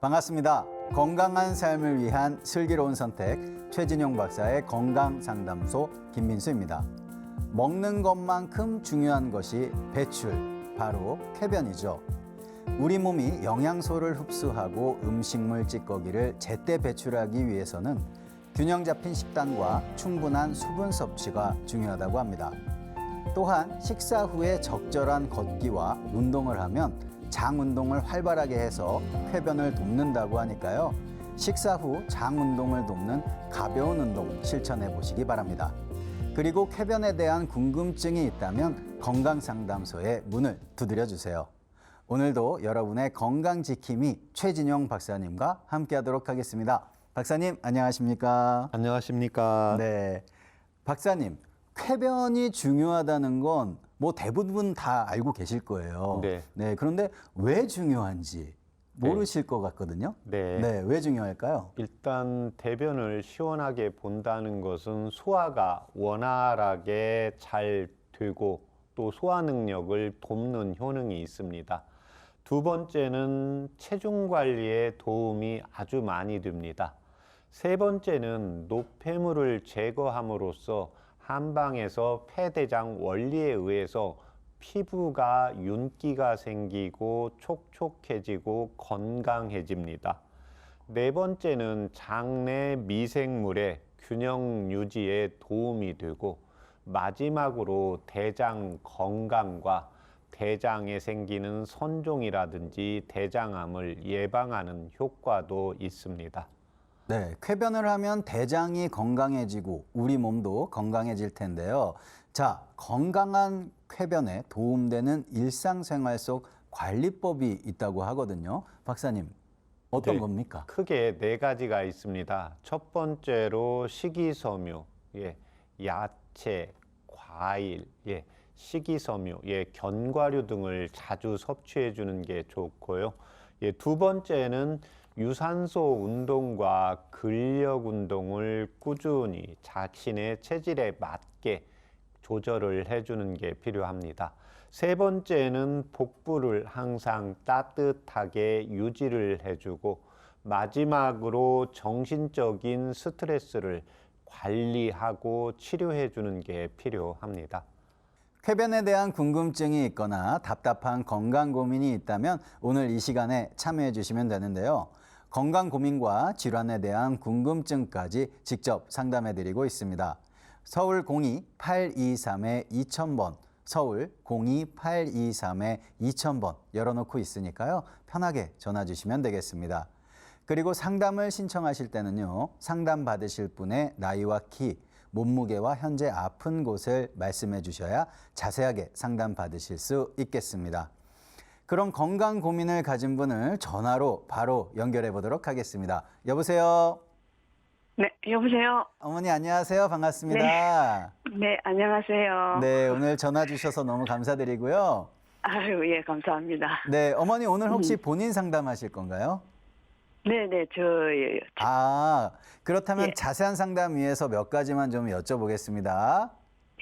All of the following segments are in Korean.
반갑습니다. 건강한 삶을 위한 슬기로운 선택, 최진용 박사의 건강상담소 김민수입니다. 먹는 것만큼 중요한 것이 배출, 바로 쾌변이죠. 우리 몸이 영양소를 흡수하고 음식물 찌꺼기를 제때 배출하기 위해서는 균형 잡힌 식단과 충분한 수분 섭취가 중요하다고 합니다. 또한 식사 후에 적절한 걷기와 운동을 하면 장 운동을 활발하게 해서 쾌변을 돕는다고 하니까요. 식사 후 장 운동을 돕는 가벼운 운동 실천해 보시기 바랍니다. 그리고 쾌변에 대한 궁금증이 있다면 건강상담소에 문을 두드려 주세요. 오늘도 여러분의 건강 지킴이 최진용 박사님과 함께하도록 하겠습니다. 박사님 안녕하십니까? 안녕하십니까? 네, 박사님 쾌변이 중요하다는 건 뭐 대부분 다 알고 계실 거예요. 네. 그런데 왜 중요한지 모르실 것 같거든요. 네. 왜 중요할까요? 일단 대변을 시원하게 본다는 것은 소화가 원활하게 잘 되고 또 소화 능력을 돕는 효능이 있습니다. 두 번째는 체중 관리에 도움이 아주 많이 됩니다. 세 번째는 노폐물을 제거함으로써 한방에서 폐대장 원리에 의해서 피부가 윤기가 생기고 촉촉해지고 건강해집니다. 네 번째는 장내 미생물의 균형 유지에 도움이 되고 마지막으로 대장 건강과 대장에 생기는 선종이라든지 대장암을 예방하는 효과도 있습니다. 네, 쾌변을 하면 대장이 건강해지고 우리 몸도 건강해질 텐데요. 자, 건강한 쾌변에 도움되는 일상생활 속 관리법이 있다고 하거든요. 박사님, 어떤 겁니까? 크게 네 가지가 있습니다. 첫 번째로 식이섬유, 야채, 과일, 식이섬유, 견과류 등을 자주 섭취해 주는 게 좋고요. 두 번째는 유산소 운동과 근력 운동을 꾸준히 자신의 체질에 맞게 조절을 해주는 게 필요합니다. 세 번째는 복부를 항상 따뜻하게 유지를 해주고 마지막으로 정신적인 스트레스를 관리하고 치료해 주는 게 필요합니다. 쾌변에 대한 궁금증이 있거나 답답한 건강 고민이 있다면 오늘 이 시간에 참여해 주시면 되는데요. 건강 고민과 질환에 대한 궁금증까지 직접 상담해 드리고 있습니다. 서울 02-823-2000번, 서울 02-823-2000번 열어놓고 있으니까요. 편하게 전화 주시면 되겠습니다. 그리고 상담을 신청하실 때는요. 상담 받으실 분의 나이와 키, 몸무게와 현재 아픈 곳을 말씀해 주셔야 자세하게 상담 받으실 수 있겠습니다. 그럼 건강 고민을 가진 분을 전화로 바로 연결해 보도록 하겠습니다. 여보세요? 네, 여보세요? 어머니 안녕하세요. 반갑습니다. 네, 안녕하세요. 네, 오늘 전화 주셔서 너무 감사드리고요. 아유, 예, 감사합니다. 네, 어머니 오늘 혹시 본인 상담하실 건가요? 네네, 저예요. 아, 그렇다면 예. 자세한 상담 위해서 몇 가지만 좀 여쭤보겠습니다.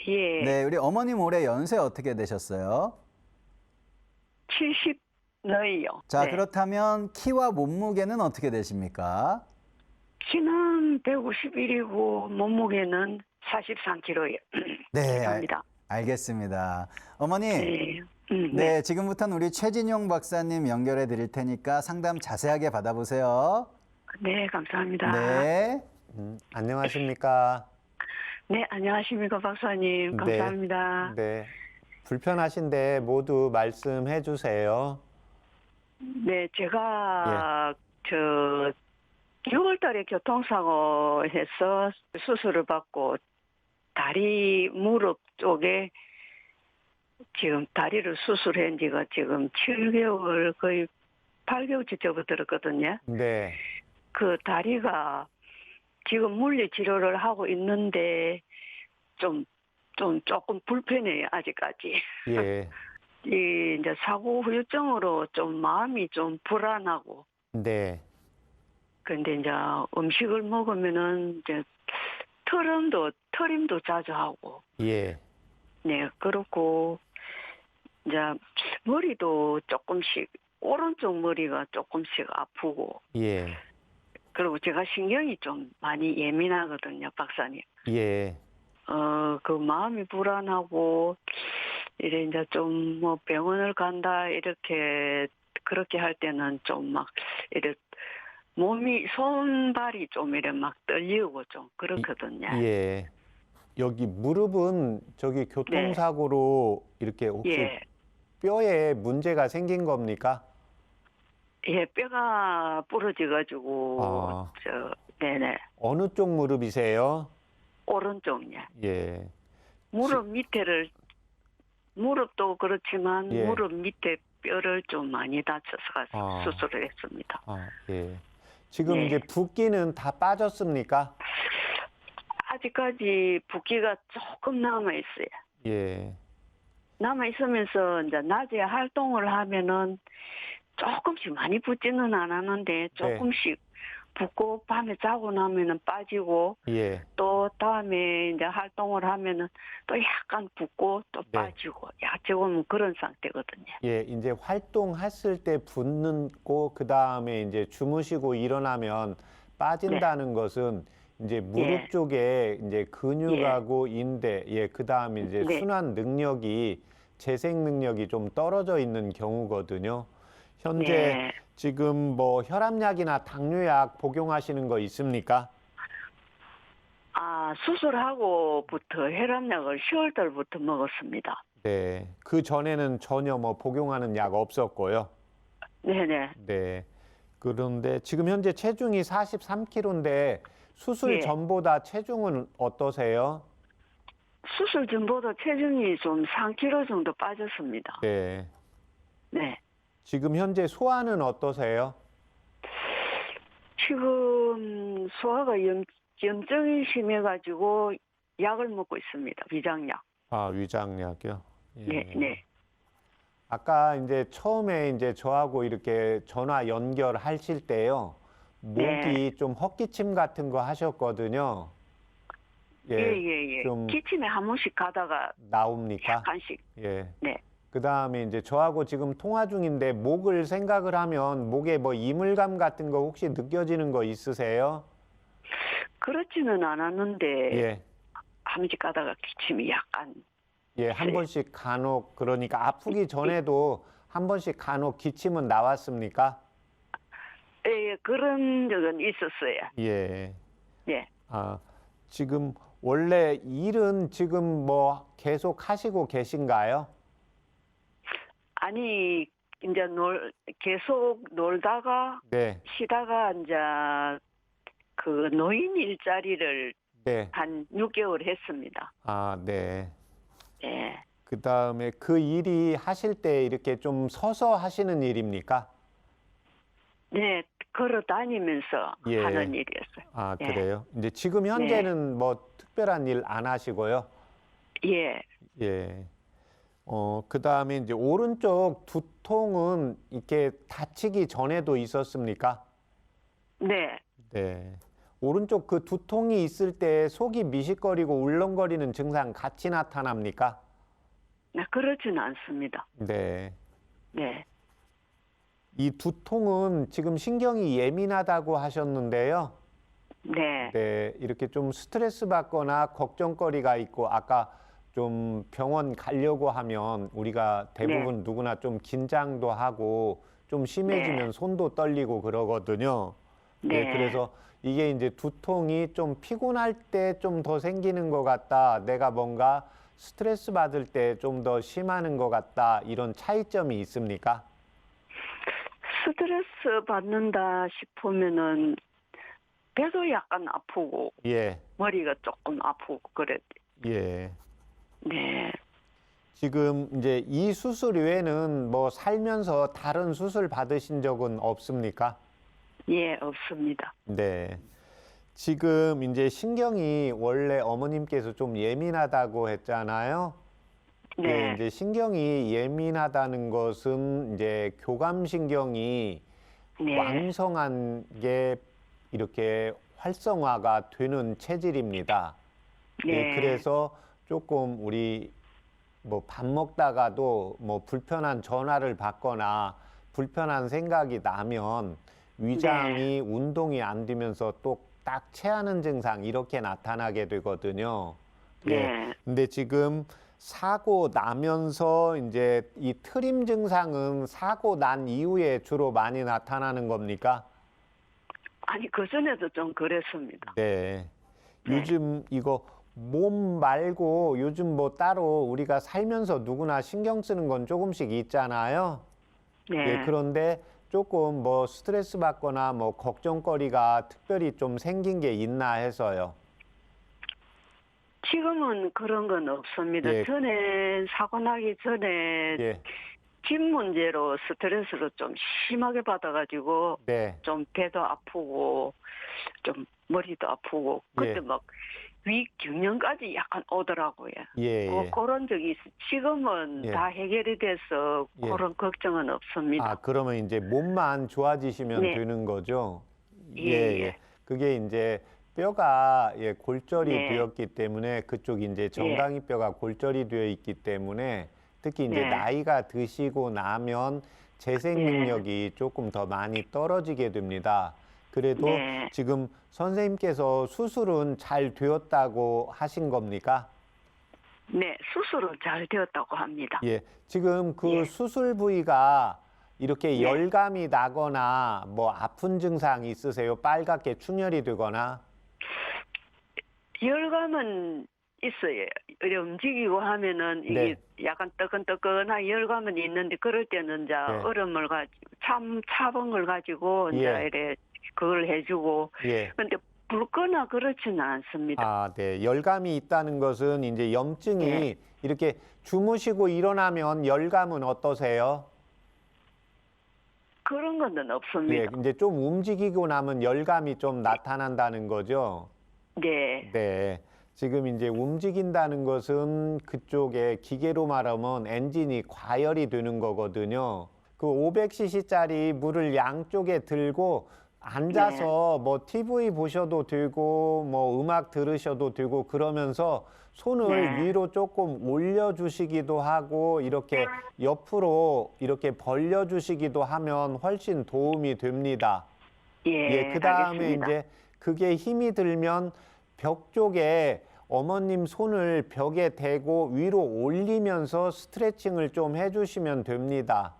예. 네, 우리 어머님 올해 연세 어떻게 되셨어요? 70 너희요. 자, 네. 그렇다면 키와 몸무게는 어떻게 되십니까? 키는 151이고 몸무게는 43kg예요. 네, 합니다. 알겠습니다. 어머니, 네. 네, 지금부터는 우리 최진용 박사님 연결해 드릴 테니까 상담 자세하게 받아보세요. 네, 감사합니다. 네. 안녕하십니까? 네, 안녕하십니까, 박사님. 감사합니다. 네. 불편하신데 모두 말씀해 주세요. 네, 제가 6월 달에 교통사고해서 수술을 받고 다리 무릎 쪽에 지금 다리를 수술한 지가 지금 7개월 거의 8개월째 접어들었거든요. 네. 그 다리가 지금 물리치료를 하고 있는데 조금 불편해요, 아직까지. 예. 이제 사고 후유증으로 좀 마음이 좀 불안하고. 네. 근데 이제 음식을 먹으면은 이제 트림도 자주 하고. 예. 네, 그렇고 이제 머리도 조금씩 오른쪽 머리가 조금씩 아프고, 예, 그리고 제가 신경이 좀 많이 예민하거든요, 박사님. 예, 그 마음이 불안하고, 이래 이제 좀 뭐 병원을 간다, 이렇게, 그렇게 할 때는 좀 막, 이래, 몸이, 손발이 좀 이래 막 떨리고 좀 그렇거든요. 예. 여기 무릎은 저기 교통사고로 이렇게 혹시 예. 뼈에 문제가 생긴 겁니까? 예, 뼈가 부러져가지고, 아. 네네. 어느 쪽 무릎이세요? 오른쪽이요. 예, 무릎 밑에를, 무릎도 그렇지만, 예. 무릎 밑에 뼈를 좀 많이 다쳐서 가서 아. 수술을 했습니다. 예. 지금 네. 이제 붓기는 다 빠졌습니까? 아직까지 붓기가 조금 남아있어요. 예, 남아있으면서, 이제 낮에 활동을 하면은 조금씩 많이 붓지는 않았는데, 조금씩 붓고, 밤에 자고 나면은 빠지고, 예, 또 다음에 이제 활동을 하면은 또 약간 붓고 또 네. 빠지고 지금 그런 상태거든요. 예. 이제 활동했을 때 붓는 고 그다음에 이제 주무시고 일어나면 빠진다는 것은 이제 무릎 예. 쪽에 이제 근육하고 인대, 그다음에 이제 네. 순환 능력이 재생 능력이 좀 떨어져 있는 경우거든요. 현재 네. 지금 뭐 혈압약이나 당뇨약 복용하시는 거 있습니까? 수술하고부터 혈압약을 10월 달부터 먹었습니다. 네. 그 전에는 전혀 뭐 복용하는 약 없었고요. 네네. 네. 그런데 지금 현재 체중이 43kg인데 수술 예. 전보다 체중은 어떠세요? 수술 전보다 체중이 좀 3kg 정도 빠졌습니다. 네. 네. 지금 현재 소화는 어떠세요? 지금 소화가 염증이 심해가지고 약을 먹고 있습니다. 위장약. 위장약이요? 예. 네. 아까 이제 처음에 이제 저하고 이렇게 전화 연결하실 때요. 목이 네. 좀 헛기침 같은 거 하셨거든요. 예. 좀 기침에 한 번씩 가다가 나옵니까? 약간씩. 예. 네. 그다음에 이제 저하고 지금 통화 중인데 목을 생각을 하면 목에 뭐 이물감 같은 거 혹시 느껴지는 거 있으세요? 그렇지는 않았는데 예. 한 번씩 가다가 기침이 약간. 예, 한 네. 번씩 간혹 그러니까 아프기 전에도 한 번씩 간혹 기침은 나왔습니까? 예, 그런 적은 있었어요. 예. 예. 지금 원래 일은 지금 뭐 계속 하시고 계신가요? 아니, 이제 계속 놀다가 네. 쉬다가 이제 그 노인 일자리를 네. 한 6개월 했습니다. 네. 예. 그다음에 그 일이 하실 때 이렇게 좀 서서 하시는 일입니까? 네, 걸어 다니면서 예. 하는 일이었어요. 예. 그래요? 이제 지금 현재는 뭐 특별한 일 안 하시고요. 예. 예. 그다음에 이제 오른쪽 두통은 이렇게 다치기 전에도 있었습니까? 네. 네. 오른쪽 그 두통이 있을 때 속이 미식거리고 울렁거리는 증상 같이 나타납니까? 그렇지는 않습니다. 네. 네. 이 두통은 지금 신경이 예민하다고 하셨는데요. 네. 네, 이렇게 좀 스트레스 받거나 걱정거리가 있고 아까 좀 병원 가려고 하면 우리가 대부분 누구나 좀 긴장도 하고 좀 심해지면 손도 떨리고 그러거든요. 네. 그래서 이게 이제 두통이 좀 피곤할 때 좀 더 생기는 것 같다. 내가 뭔가 스트레스 받을 때 좀 더 심하는 것 같다. 이런 차이점이 있습니까? 스트레스 받는다 싶으면은 배도 약간 아프고 예, 머리가 조금 아프고 그래. 예. 네. 지금 이제 이 수술 외에는 뭐 살면서 다른 수술 받으신 적은 없습니까? 예, 없습니다. 네. 지금 이제 신경이 원래 어머님께서 좀 예민하다고 했잖아요. 네. 이제 신경이 예민하다는 것은 이제 교감신경이 네. 왕성한 게 이렇게 활성화가 되는 체질입니다. 네. 그래서 조금 우리 뭐 밥 먹다가도 뭐 불편한 전화를 받거나 불편한 생각이 나면 위장이 운동이 안 되면서 또 딱 체하는 증상 이렇게 나타나게 되거든요. 예. 네. 근데 지금 사고 나면서 이제 이 트림 증상은 사고 난 이후에 주로 많이 나타나는 겁니까? 아니, 그전에도 좀 그랬습니다. 네. 네. 요즘 이거 몸 말고 요즘 뭐 따로 우리가 살면서 누구나 신경 쓰는 건 조금씩 있잖아요. 네. 예, 그런데 조금 뭐 스트레스 받거나 뭐 걱정거리가 특별히 좀 생긴 게 있나 해서요. 지금은 그런 건 없습니다. 예. 전에 사고 나기 전에 예, 집 문제로 스트레스를 좀 심하게 받아가지고 네, 좀 배도 아프고 좀 머리도 아프고 그때 예. 막 위경련까지 약간 오더라고요. 예, 예. 그런 적이 있어. 지금은 예. 다 해결이 돼서 예. 그런 걱정은 없습니다. 아, 그러면 이제 몸만 좋아지시면 네. 되는 거죠? 예, 예, 예. 그게 이제 뼈가 골절이 네. 되었기 때문에 그쪽 이제 정강이 뼈가 골절이 되어 있기 때문에 특히 이제 네. 나이가 드시고 나면 재생 네. 능력이 조금 더 많이 떨어지게 됩니다. 그래도 네. 지금 선생님께서 수술은 잘 되었다고 하신 겁니까? 네, 수술은 잘 되었다고 합니다. 예, 지금 그 예. 수술 부위가 이렇게 네. 열감이 나거나 뭐 아픈 증상이 있으세요? 빨갛게 충혈이 되거나? 열감은 있어요. 이렇게 움직이고 하면은 이게 약간 뜨끈뜨끈한 열감은 있는데 그럴 때는 이제 네. 얼음을 가지고 차본 걸 가지고 이제 예. 이래 그걸 해주고. 예. 근데 붉거나 그렇지는 않습니다. 아, 네. 열감이 있다는 것은 이제 염증이 네. 이렇게 주무시고 일어나면 열감은 어떠세요? 그런 거는 예, 없습니다. 이제 좀 움직이고 나면 열감이 좀 나타난다는 거죠? 네. 네. 지금 이제 움직인다는 것은 그쪽에 기계로 말하면 엔진이 과열이 되는 거거든요. 그 500cc짜리 물을 양쪽에 들고 앉아서 뭐 TV 보셔도 되고 뭐 음악 들으셔도 되고 그러면서 손을 네. 위로 조금 올려주시기도 하고 이렇게 옆으로 이렇게 벌려주시기도 하면 훨씬 도움이 됩니다. 예, 그 다음에 알겠습니다. 이제 그게 힘이 들면 벽 쪽에 어머님 손을 벽에 대고 위로 올리면서 스트레칭을 좀 해주시면 됩니다.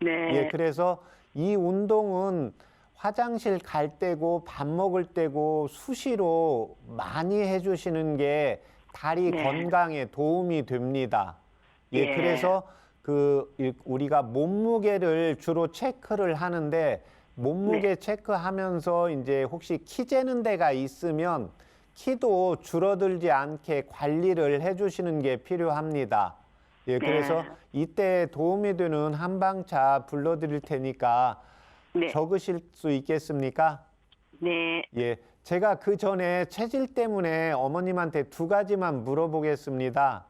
네. 그래서 이 운동은 화장실 갈 때고 밥 먹을 때고 수시로 많이 해주시는 게 다리 네. 건강에 도움이 됩니다. 예. 그래서 우리가 몸무게를 주로 체크를 하는데 몸무게 체크하면서 이제 혹시 키 재는 데가 있으면 키도 줄어들지 않게 관리를 해주시는 게 필요합니다. 그래서 이때 도움이 되는 한방차 불러드릴 테니까 네. 적으실 수 있겠습니까? 네. 제가 그 전에 체질 때문에 어머님한테 두 가지만 물어보겠습니다.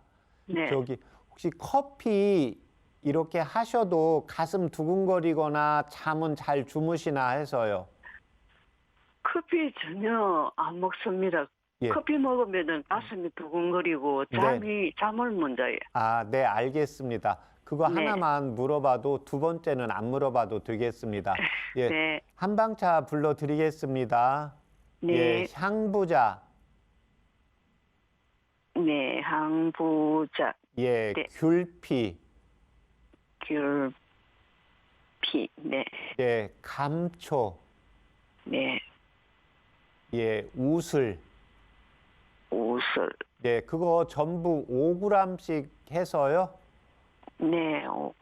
네. 혹시 커피 이렇게 하셔도 가슴 두근거리거나 잠은 잘 주무시나 해서요. 커피 전혀 안 먹습니다. 커피 먹으면은 가슴이 두근거리고 잠을 못 자요. 아, 네, 알겠습니다. 그거 네. 하나만 물어봐도 두 번째는 안 물어봐도 되겠습니다. 네. 한방차 불러드리겠습니다. 네. 향부자. 네, 항부자, 네. 귤피. 귤피, 네. 감초. 네. 우슬. 우슬. 그거 전부 5g씩 해서요. 네, 5g.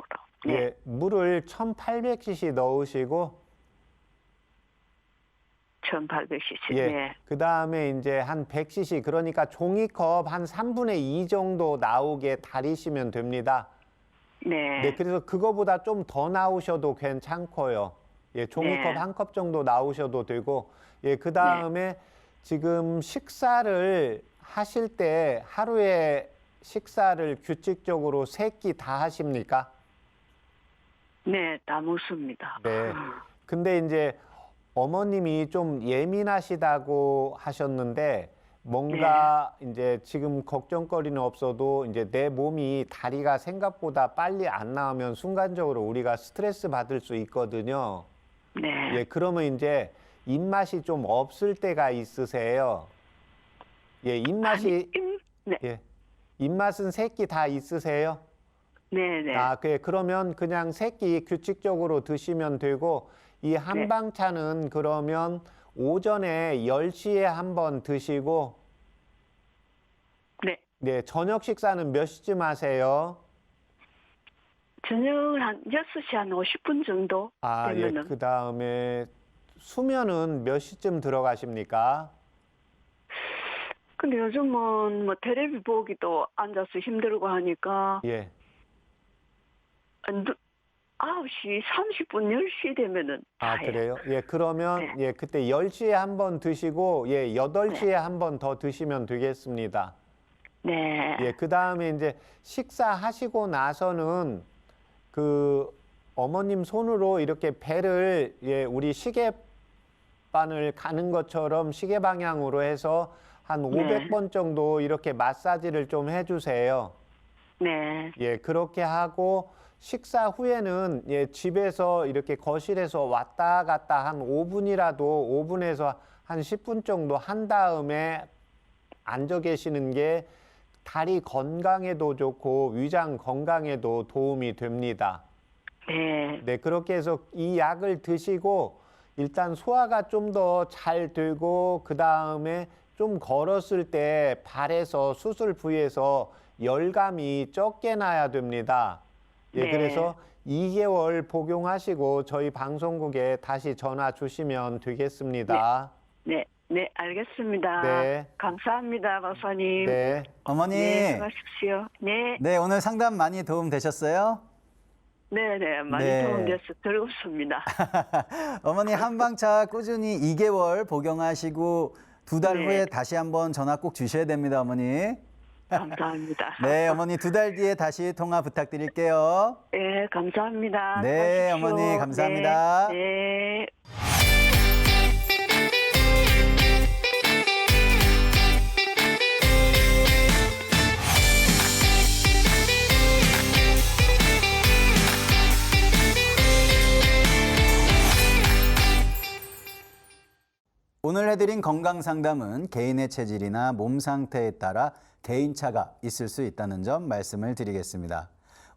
네. 물을 1800cc 넣으시고 1800cc. 네. 그 다음에 이제 한 100cc, 그러니까 종이컵 한 3분의 2 정도 나오게 달이시면 됩니다. 네. 그래서 그거보다 좀 더 나오셔도 괜찮고요. 종이컵 네. 한 컵 정도 나오셔도 되고, 그 다음에 지금 식사를 하실 때 하루에 식사를 규칙적으로 3끼 다 하십니까? 네, 다 먹습니다. 근데 이제 어머님이 좀 예민하시다고 하셨는데 뭔가 이제 지금 걱정거리는 없어도 이제 내 몸이 다리가 생각보다 빨리 안 나오면 순간적으로 우리가 스트레스 받을 수 있거든요. 네. 예, 그러면 이제 입맛이 좀 없을 때가 있으세요. 예, 입맛이 네. 예, 입맛은 세 끼 다 있으세요? 네네. 아, 그러면 그냥 세 끼 규칙적으로 드시면 되고 이 한방차는 그러면 오전에 10시에 한 번 드시고 네. 네, 저녁 식사는 몇 시쯤 하세요? 저녁 한 6시 한 50분 정도 아, 예, 되면은. 그다음에 수면은 몇 시쯤 들어가십니까? 근데 요즘은 뭐 테레비 보기도 앉아서 힘들고 하니까 예. 9시 30분 10시 되면은 아, 자요. 그래요? 예, 그러면 네. 예, 그때 10시에 한 번 드시고 예, 8시에 한 번 더 드시면 되겠습니다. 네. 예, 그다음에 이제 식사하시고 나서는 그 어머님 손으로 이렇게 배를 예, 우리 시계바늘 가는 것처럼 시계 방향으로 해서 한 500번 정도 이렇게 마사지를 좀 해주세요. 네. 예, 그렇게 하고 식사 후에는 예, 집에서 이렇게 거실에서 왔다 갔다 한 5분이라도 5분에서 한 10분 정도 한 다음에 앉아 계시는 게 다리 건강에도 좋고 위장 건강에도 도움이 됩니다. 네. 네, 그렇게 해서 이 약을 드시고 일단 소화가 좀 더 잘 되고 그다음에 좀 걸었을 때 발에서 수술 부위에서 열감이 적게 나야 됩니다. 예, 네. 그래서 2개월 복용하시고 저희 방송국에 다시 전화 주시면 되겠습니다. 네. 네, 알겠습니다. 네. 감사합니다, 박사님. 네. 어머니, 네, 수고하십시오. 네. 네, 오늘 상담 많이 도움 되셨어요? 네네, 많이 네. 도움돼서 즐겁습니다. 어머니 한방차 꾸준히 2개월 복용하시고 2달 네. 후에 다시 한번 전화 꼭 주셔야 됩니다, 어머니. 감사합니다. 네, 어머니 2달 뒤에 다시 통화 부탁드릴게요. 네, 감사합니다. 네, 수고하십시오. 어머니, 감사합니다. 네. 네. 오늘 해드린 건강 상담은 개인의 체질이나 몸 상태에 따라 개인차가 있을 수 있다는 점 말씀을 드리겠습니다.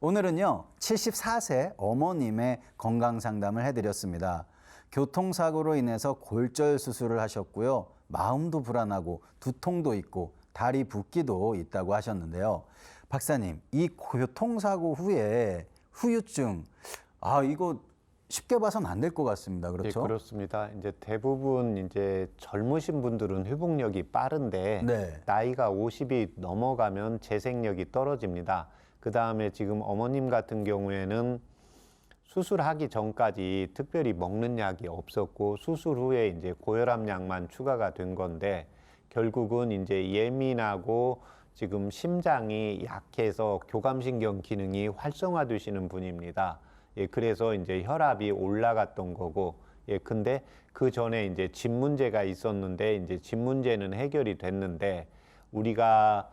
오늘은요, 74세 어머님의 건강 상담을 해드렸습니다. 교통사고로 인해서 골절 수술을 하셨고요. 마음도 불안하고 두통도 있고 다리 붓기도 있다고 하셨는데요. 박사님, 이 교통사고 후에 후유증, 이거 쉽게 봐서는 안 될 것 같습니다. 그렇죠? 예, 그렇습니다. 이제 대부분 이제 젊으신 분들은 회복력이 빠른데 네. 나이가 50이 넘어가면 재생력이 떨어집니다. 그 다음에 지금 어머님 같은 경우에는 수술하기 전까지 특별히 먹는 약이 없었고 수술 후에 이제 고혈압 약만 추가가 된 건데 결국은 이제 예민하고 지금 심장이 약해서 교감신경 기능이 활성화되시는 분입니다. 예, 그래서 이제 혈압이 올라갔던 거고, 예, 근데 그 전에 이제 집 문제가 있었는데, 이제 집 문제는 해결이 됐는데, 우리가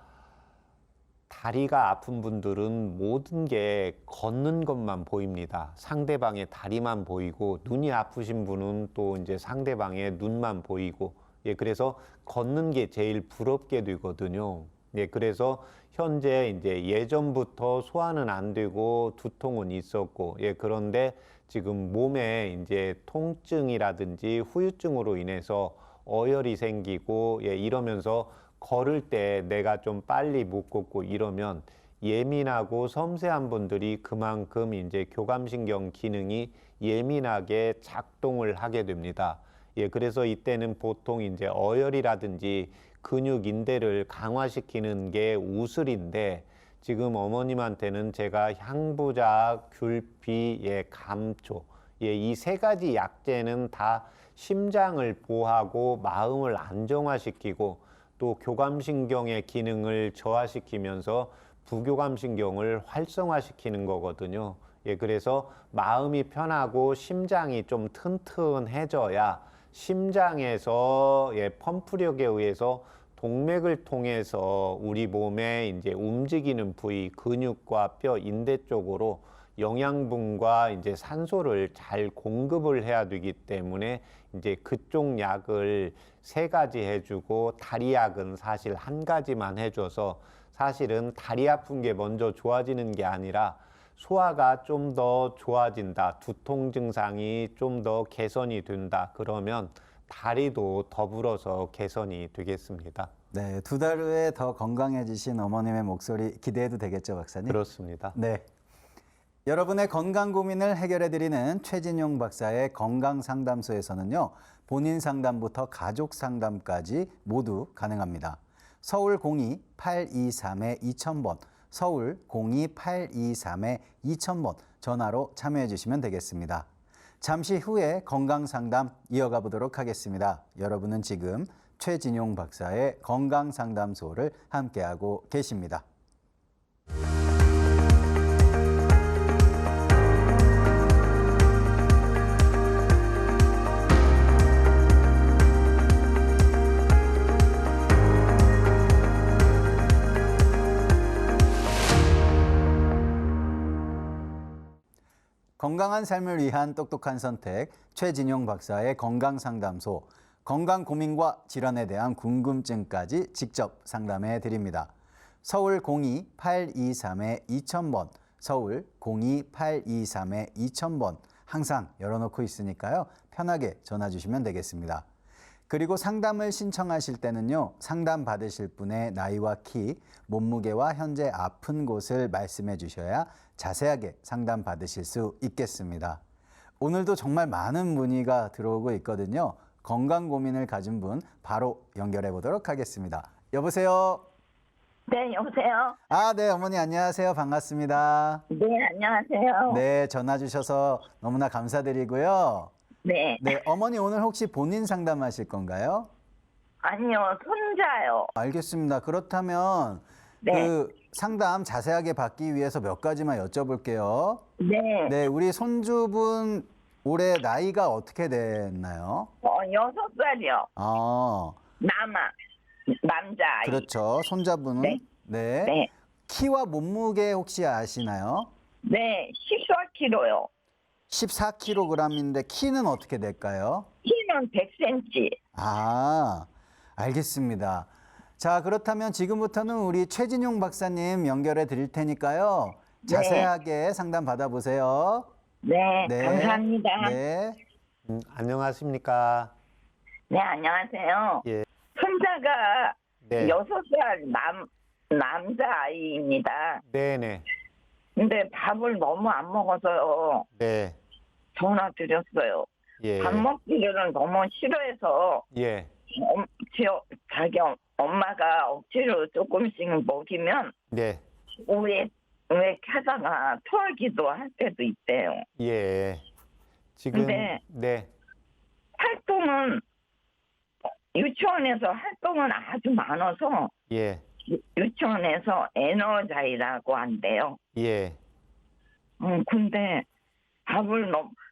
다리가 아픈 분들은 모든 게 걷는 것만 보입니다. 상대방의 다리만 보이고, 눈이 아프신 분은 또 이제 상대방의 눈만 보이고, 예, 그래서 걷는 게 제일 부럽게 되거든요. 예, 그래서 현재 이제 예전부터 소화는 안 되고 두통은 있었고, 예, 그런데 지금 몸에 이제 통증이라든지 후유증으로 인해서 어혈이 생기고, 예, 이러면서 걸을 때 내가 좀 빨리 못 걷고 이러면 예민하고 섬세한 분들이 그만큼 이제 교감신경 기능이 예민하게 작동을 하게 됩니다. 예, 그래서 이때는 보통 이제 어혈이라든지 근육 인대를 강화시키는 게 우슬인데 지금 어머님한테는 제가 향부작, 귤피, 예, 감초, 예, 이 세 가지 약재는 다 심장을 보호하고 마음을 안정화시키고 또 교감신경의 기능을 저하시키면서 부교감신경을 활성화시키는 거거든요. 예, 그래서 마음이 편하고 심장이 좀 튼튼해져야 심장에서 예, 펌프력에 의해서 동맥을 통해서 우리 몸에 이제 움직이는 부위, 근육과 뼈, 인대 쪽으로 영양분과 이제 산소를 잘 공급을 해야 되기 때문에 이제 그쪽 약을 3가지 해주고 다리 약은 사실 1가지만 해줘서 사실은 다리 아픈 게 먼저 좋아지는 게 아니라 소화가 좀 더 좋아진다, 두통 증상이 좀 더 개선이 된다, 그러면 다리도 더불어서 개선이 되겠습니다. 네, 2달 후에 더 건강해지신 어머님의 목소리 기대해도 되겠죠, 박사님? 그렇습니다. 네. 여러분의 건강 고민을 해결해드리는 최진용 박사의 건강상담소에서는요, 본인 상담부터 가족 상담까지 모두 가능합니다. 서울 02-823-2000번, 서울 02-823-2000번 전화로 참여해 주시면 되겠습니다. 잠시 후에 건강상담 이어가 보도록 하겠습니다. 여러분은 지금 최진용 박사의 건강상담소를 함께하고 계십니다. 건강한 삶을 위한 똑똑한 선택, 최진용 박사의 건강상담소, 건강 고민과 질환에 대한 궁금증까지 직접 상담해 드립니다. 서울 02-823-2000번, 서울 02-823-2000번 항상 열어놓고 있으니까요. 편하게 전화 주시면 되겠습니다. 그리고 상담을 신청하실 때는요. 상담 받으실 분의 나이와 키, 몸무게와 현재 아픈 곳을 말씀해 주셔야 자세하게 상담 받으실 수 있겠습니다. 오늘도 정말 많은 문의가 들어오고 있거든요. 건강 고민을 가진 분 바로 연결해 보도록 하겠습니다. 여보세요? 네, 여보세요? 아, 네, 어머니 안녕하세요. 반갑습니다. 네, 안녕하세요. 네, 전화 주셔서 너무나 감사드리고요. 네. 네, 어머니 오늘 혹시 본인 상담하실 건가요? 아니요, 손자요. 알겠습니다. 그렇다면 네. 그 상담 자세하게 받기 위해서 몇 가지만 여쭤볼게요. 네. 네, 우리 손주분 올해 나이가 어떻게 됐나요? 6살이요. 아, 남자아이. 그렇죠. 손자분은? 네. 네. 네. 키와 몸무게 혹시 아시나요? 네, 14kg요. 14kg인데 키는 어떻게 될까요? 키는 100cm. 아, 알겠습니다. 자, 그렇다면 지금부터는 우리 최진용 박사님 연결해 드릴 테니까요. 네. 자세하게 상담 받아보세요. 네, 네. 감사합니다. 네. 안녕하십니까? 네, 안녕하세요. 예. 손자가 네. 6살 남자아이입니다. 네네. 근데 밥을 너무 안 먹어서요. 네. 전화 드렸어요. 예. 밥 먹기를 너무 싫어해서 예. 자기 엄마가 억지로 조금씩 먹이면 네. 왜 하다가 토하기도 할 때도 있대요. 예. 지금 근데 네. 활동은 유치원에서 활동은 아주 많아서 예. 유치원에서 에너자이라고 한대요. 예. 근데 밥을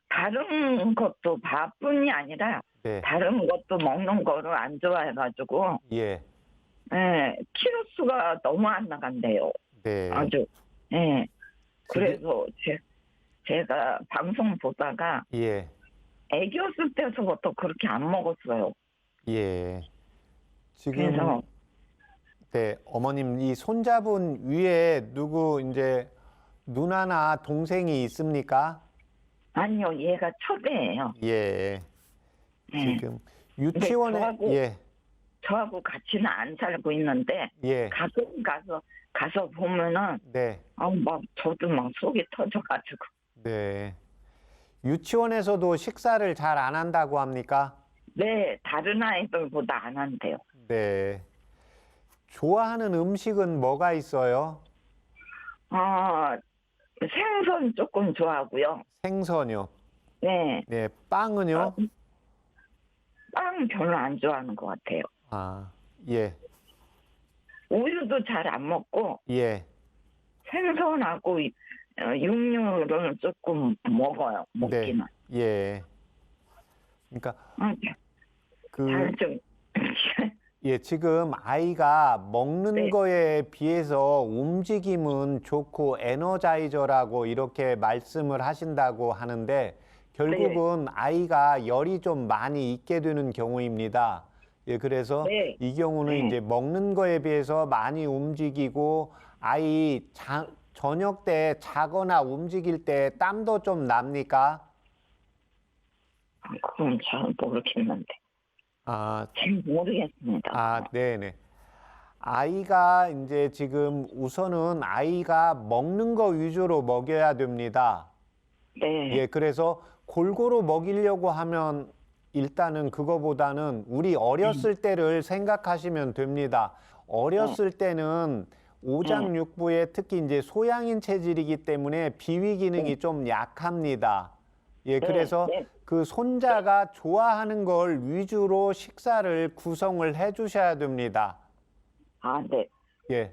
다른 것도 밥뿐이 아니라 네. 다른 것도 먹는 거를 안 좋아해가지고 예. 키로수가 너무 안 나간대요. 네. 아주. 예. 그래서 제가 방송 보다가 예. 애기였을 때부터 그렇게 안 먹었어요. 예. 지금 그래서 네, 어머님 이 손자분 위에 누구 이제 누나나 동생이 있습니까? 아니요, 얘가 첫애예요. 예. 예. 지금 유치원에 저하고- 예. 저하고 같이는 안 살고 있는데 예. 가끔 가서 보면은 네. 막 저도 막 속이 터져가지고. 네. 유치원에서도 식사를 잘 안 한다고 합니까? 네, 다른 아이들보다 안 한대요. 네. 좋아하는 음식은 뭐가 있어요? 생선 조금 좋아하고요. 생선요. 네, 네. 빵은요? 빵 별로 안 좋아하는 것 같아요. 아, 예. 우유도 잘 안 먹고 예. 생선하고 육류를 조금 먹어요. 먹기는. 네. 예. 그러니까 그 잘 좀 예, 지금 아이가 먹는 네. 거에 비해서 움직임은 좋고 에너자이저라고 이렇게 말씀을 하신다고 하는데 결국은 아이가 열이 좀 많이 있게 되는 경우입니다. 예, 그래서 네. 이 경우는 네. 이제 먹는 거에 비해서 많이 움직이고 저녁 때 자거나 움직일 때 땀도 좀 납니까? 그건 잘 모르겠는데. 아, 잘 모르겠습니다. 네네. 아이가 이제 지금 우선은 아이가 먹는 거 위주로 먹여야 됩니다. 네. 예, 그래서 골고루 먹이려고 하면 일단은 그거보다는 우리 어렸을 때를 생각하시면 됩니다. 어렸을 때는 오장육부에 특히 이제 소양인 체질이기 때문에 비위 기능이 좀 약합니다. 예, 그래서 네. 그 손자가 좋아하는 걸 위주로 식사를 구성을 해 주셔야 됩니다. 네. 예.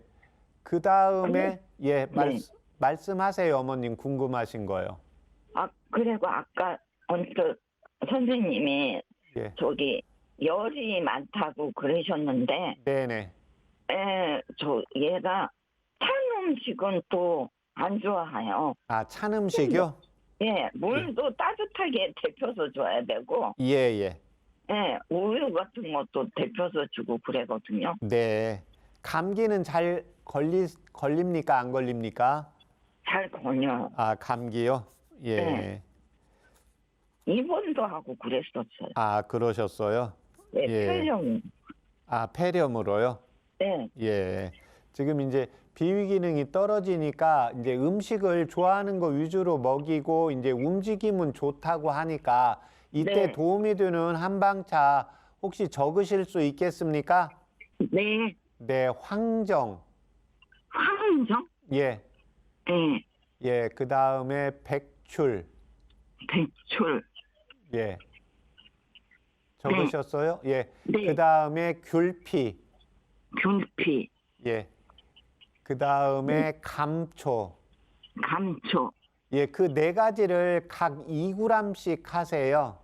그 다음에, 예, 네. 말씀하세요, 어머님. 궁금하신 거요. 그리고 아까 언뜻 선생님이 예. 저기 열이 많다고 그러셨는데, 네네. 얘가 찬 음식은 또 안 좋아해요. 찬 음식이요? 예, 물도 따뜻하게 데펴서 줘야 되고, 예, 예. 우유 같은 것도 데펴서 주고 그러거든요. 네. 감기는 잘 걸립니까? 안 걸립니까? 잘 걸려요. 감기요? 예. 네. 입원도 하고 그랬었어요. 그러셨어요? 네, 예. 폐렴. 폐렴으로요? 네, 예. 지금 이제 비위 기능이 떨어지니까 이제 음식을 좋아하는 거 위주로 먹이고 이제 움직임은 좋다고 하니까 이때 네. 도움이 되는 한방차 혹시 적으실 수 있겠습니까? 네, 네, 황정. 황정? 예. 네, 예, 그다음에 백출. 배출. 예. 적으셨어요? 예. 네. 그다음에 귤피. 균피, 예. 그다음에 감초. 감초, 예, 그 네 가지를 각 2g씩 하세요.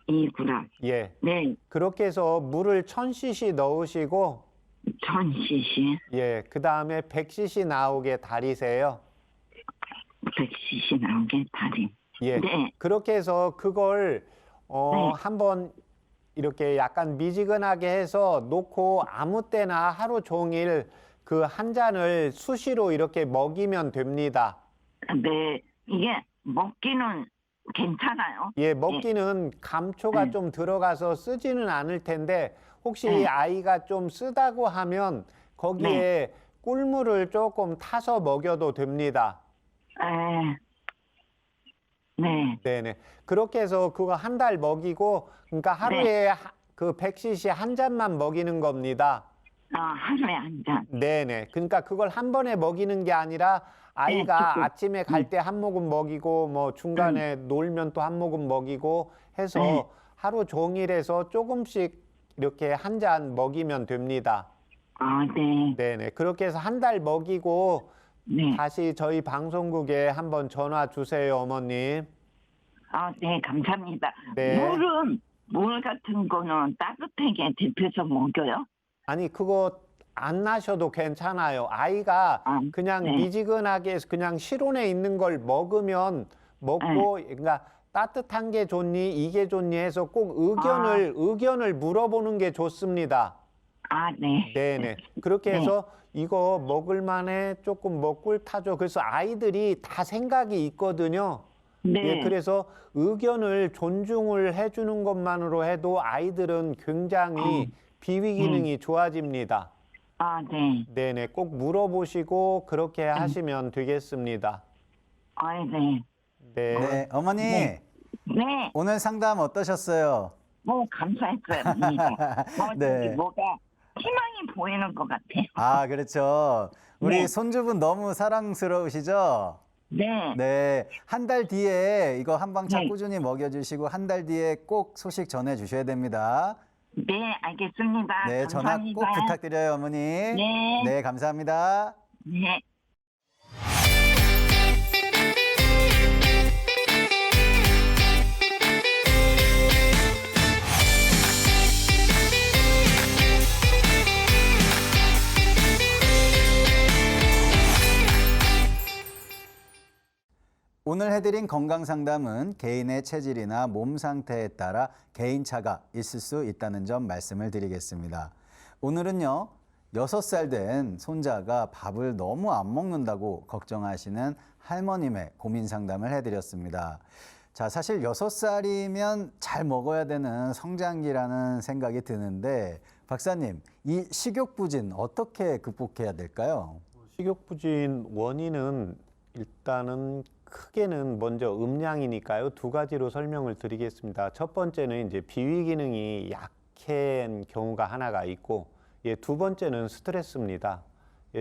2g. 예. 네, 그렇게 해서 물을 1000cc 넣으시고 1000cc, 예, 그다음에 100cc 나오게 달이세요. 100cc 나오게 달인. 예. 네. 그렇게 해서 그걸 네. 한번 이렇게 약간 미지근하게 해서 놓고 아무 때나 하루 종일 그 한 잔을 수시로 이렇게 먹이면 됩니다. 네, 이게 먹기는 괜찮아요. 예, 먹기는 감초가 네. 좀 들어가서 쓰지는 않을 텐데 혹시 네. 아이가 좀 쓰다고 하면 거기에 꿀물을 조금 타서 먹여도 됩니다. 네, 네네. 그렇게 해서 그거 한 달 먹이고 그러니까 하루에 그 100cc 한 잔만 먹이는 겁니다. 하루에 한 잔. 네네. 그러니까 그걸 한 번에 먹이는 게 아니라 아이가 조금. 아침에 갈 때 한 모금 먹이고 뭐 중간에 놀면 또 한 모금 먹이고 해서 하루 종일 해서 조금씩 이렇게 한 잔 먹이면 됩니다. 네, 네네. 그렇게 해서 한 달 먹이고 네. 다시 저희 방송국에 한번 전화 주세요, 어머님. 네, 감사합니다. 네. 물 같은 거는 따뜻하게 데펴서 먹여요? 아니, 그거 안 나셔도 괜찮아요. 아이가 그냥 네. 미지근하게 해서 그냥 실온에 있는 걸 먹으면 먹고, 그러니까 따뜻한 게 좋니, 이게 좋니 해서 꼭 의견을 물어보는 게 좋습니다. 네. 네네. 그렇게 해서 이거 먹을 만해, 조금 먹꿀 타줘. 그래서 아이들이 다 생각이 있거든요. 네. 예, 그래서 의견을 존중을 해주는 것만으로 해도 아이들은 굉장히 비위 기능이 좋아집니다. 네. 네네, 꼭 물어보시고 그렇게 하시면 되겠습니다. 네. 네. 네, 어머니. 네. 오늘 상담 어떠셨어요? 감사했어요. 네. 저기 뭐가 희망이 보이는 것 같아요. 그렇죠. 우리 네. 손주분 너무 사랑스러우시죠? 네. 네. 한 달 뒤에 이거 한방차 네. 꾸준히 먹여주시고 한 달 뒤에 꼭 소식 전해주셔야 됩니다. 네, 알겠습니다. 네, 전화 감사합니다. 꼭 부탁드려요, 어머니. 네. 네, 감사합니다. 네. 오늘 해드린 건강상담은 개인의 체질이나 몸 상태에 따라 개인차가 있을 수 있다는 점 말씀을 드리겠습니다. 오늘은요, 6살 된 손자가 밥을 너무 안 먹는다고 걱정하시는 할머님의 고민 상담을 해드렸습니다. 자, 사실 6살이면 잘 먹어야 되는 성장기라는 생각이 드는데, 박사님, 이 식욕부진 어떻게 극복해야 될까요? 식욕부진 원인은 일단은 크게는 먼저 음량이니까요. 두 가지로 설명을 드리겠습니다. 첫 번째는 이제 비위 기능이 약한 경우가 하나가 있고, 두 번째는 스트레스입니다.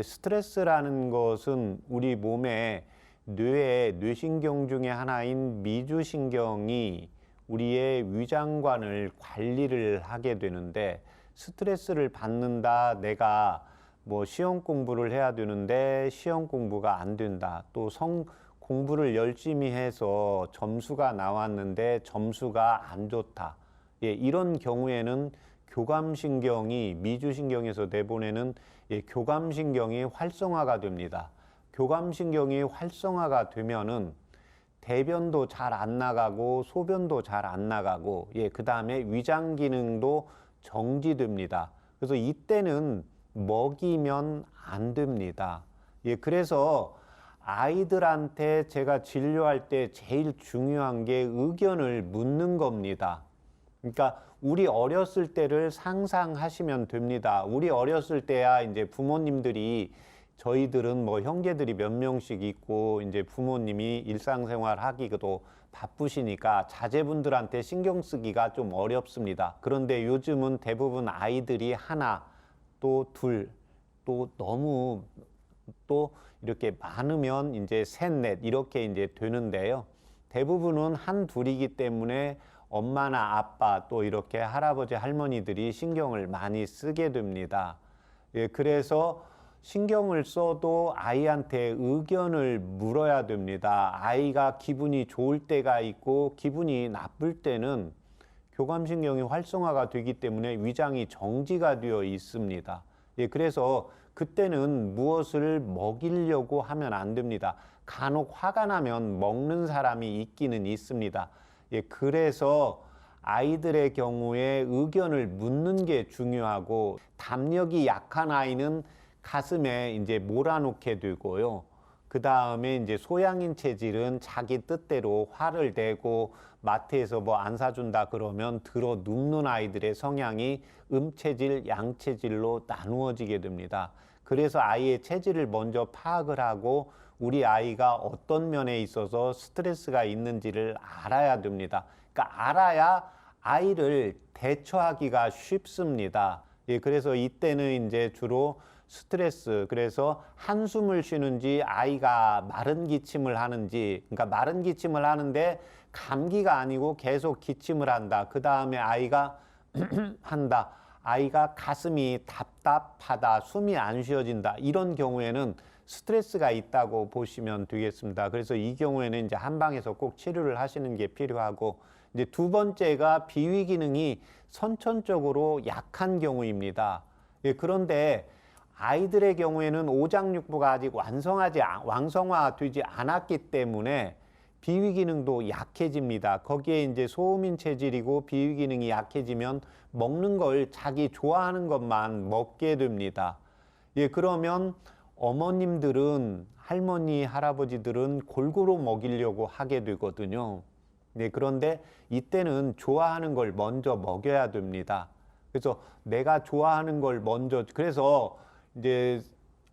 스트레스라는 것은 우리 몸에 뇌의 뇌신경 중에 하나인 미주신경이 우리의 위장관을 관리를 하게 되는데, 스트레스를 받는다, 내가 뭐 시험 공부를 해야 되는데 시험 공부가 안 된다, 또 공부를 열심히 해서 점수가 나왔는데 점수가 안 좋다, 이런 경우에는 교감신경이 미주신경에서 내보내는 교감신경이 활성화가 됩니다. 교감신경이 활성화가 되면은 대변도 잘 안 나가고 소변도 잘 안 나가고, 그 다음에 위장 기능도 정지됩니다. 그래서 이때는 먹이면 안 됩니다. 그래서 아이들한테 제가 진료할 때 제일 중요한 게 의견을 묻는 겁니다. 그러니까 우리 어렸을 때를 상상하시면 됩니다. 우리 어렸을 때야 이제 부모님들이, 저희들은 뭐 형제들이 몇 명씩 있고 이제 부모님이 일상생활 하기도 바쁘시니까 자제분들한테 신경 쓰기가 좀 어렵습니다. 그런데 요즘은 대부분 아이들이 하나, 또 둘, 또 너무 또 이렇게 많으면 이제 셋, 넷 이렇게 이제 되는데요. 대부분은 한 둘이기 때문에 엄마나 아빠, 또 이렇게 할아버지 할머니들이 신경을 많이 쓰게 됩니다. 그래서 신경을 써도 아이한테 의견을 물어야 됩니다. 아이가 기분이 좋을 때가 있고 기분이 나쁠 때는 교감신경이 활성화가 되기 때문에 위장이 정지가 되어 있습니다. 그래서 그때는 무엇을 먹이려고 하면 안 됩니다. 간혹 화가 나면 먹는 사람이 있기는 있습니다. 그래서 아이들의 경우에 의견을 묻는 게 중요하고, 담력이 약한 아이는 가슴에 이제 몰아놓게 되고요. 그 다음에 이제 소양인 체질은 자기 뜻대로 화를 내고 마트에서 뭐 안 사준다 그러면 들어 눕는 아이들의 성향이 음체질, 양체질로 나누어지게 됩니다. 그래서 아이의 체질을 먼저 파악을 하고 우리 아이가 어떤 면에 있어서 스트레스가 있는지를 알아야 됩니다. 그러니까 알아야 아이를 대처하기가 쉽습니다. 그래서 이때는 이제 주로 스트레스, 그래서 한숨을 쉬는지 아이가 마른 기침을 하는지, 그러니까 마른 기침을 하는데 감기가 아니고 계속 기침을 한다. 그 다음에 아이가 한다. 아이가 가슴이 답답하다, 숨이 안 쉬어진다. 이런 경우에는 스트레스가 있다고 보시면 되겠습니다. 그래서 이 경우에는 이제 한방에서 꼭 치료를 하시는 게 필요하고, 이제 두 번째가 비위 기능이 선천적으로 약한 경우입니다. 그런데 아이들의 경우에는 오장육부가 아직 왕성화되지 않았기 때문에 비위 기능도 약해집니다. 거기에 이제 소음인 체질이고 비위 기능이 약해지면 먹는 걸 자기 좋아하는 것만 먹게 됩니다. 그러면 어머님들은, 할머니, 할아버지들은 골고루 먹이려고 하게 되거든요. 그런데 이때는 좋아하는 걸 먼저 먹여야 됩니다. 그래서 내가 좋아하는 걸 먼저, 그래서 이제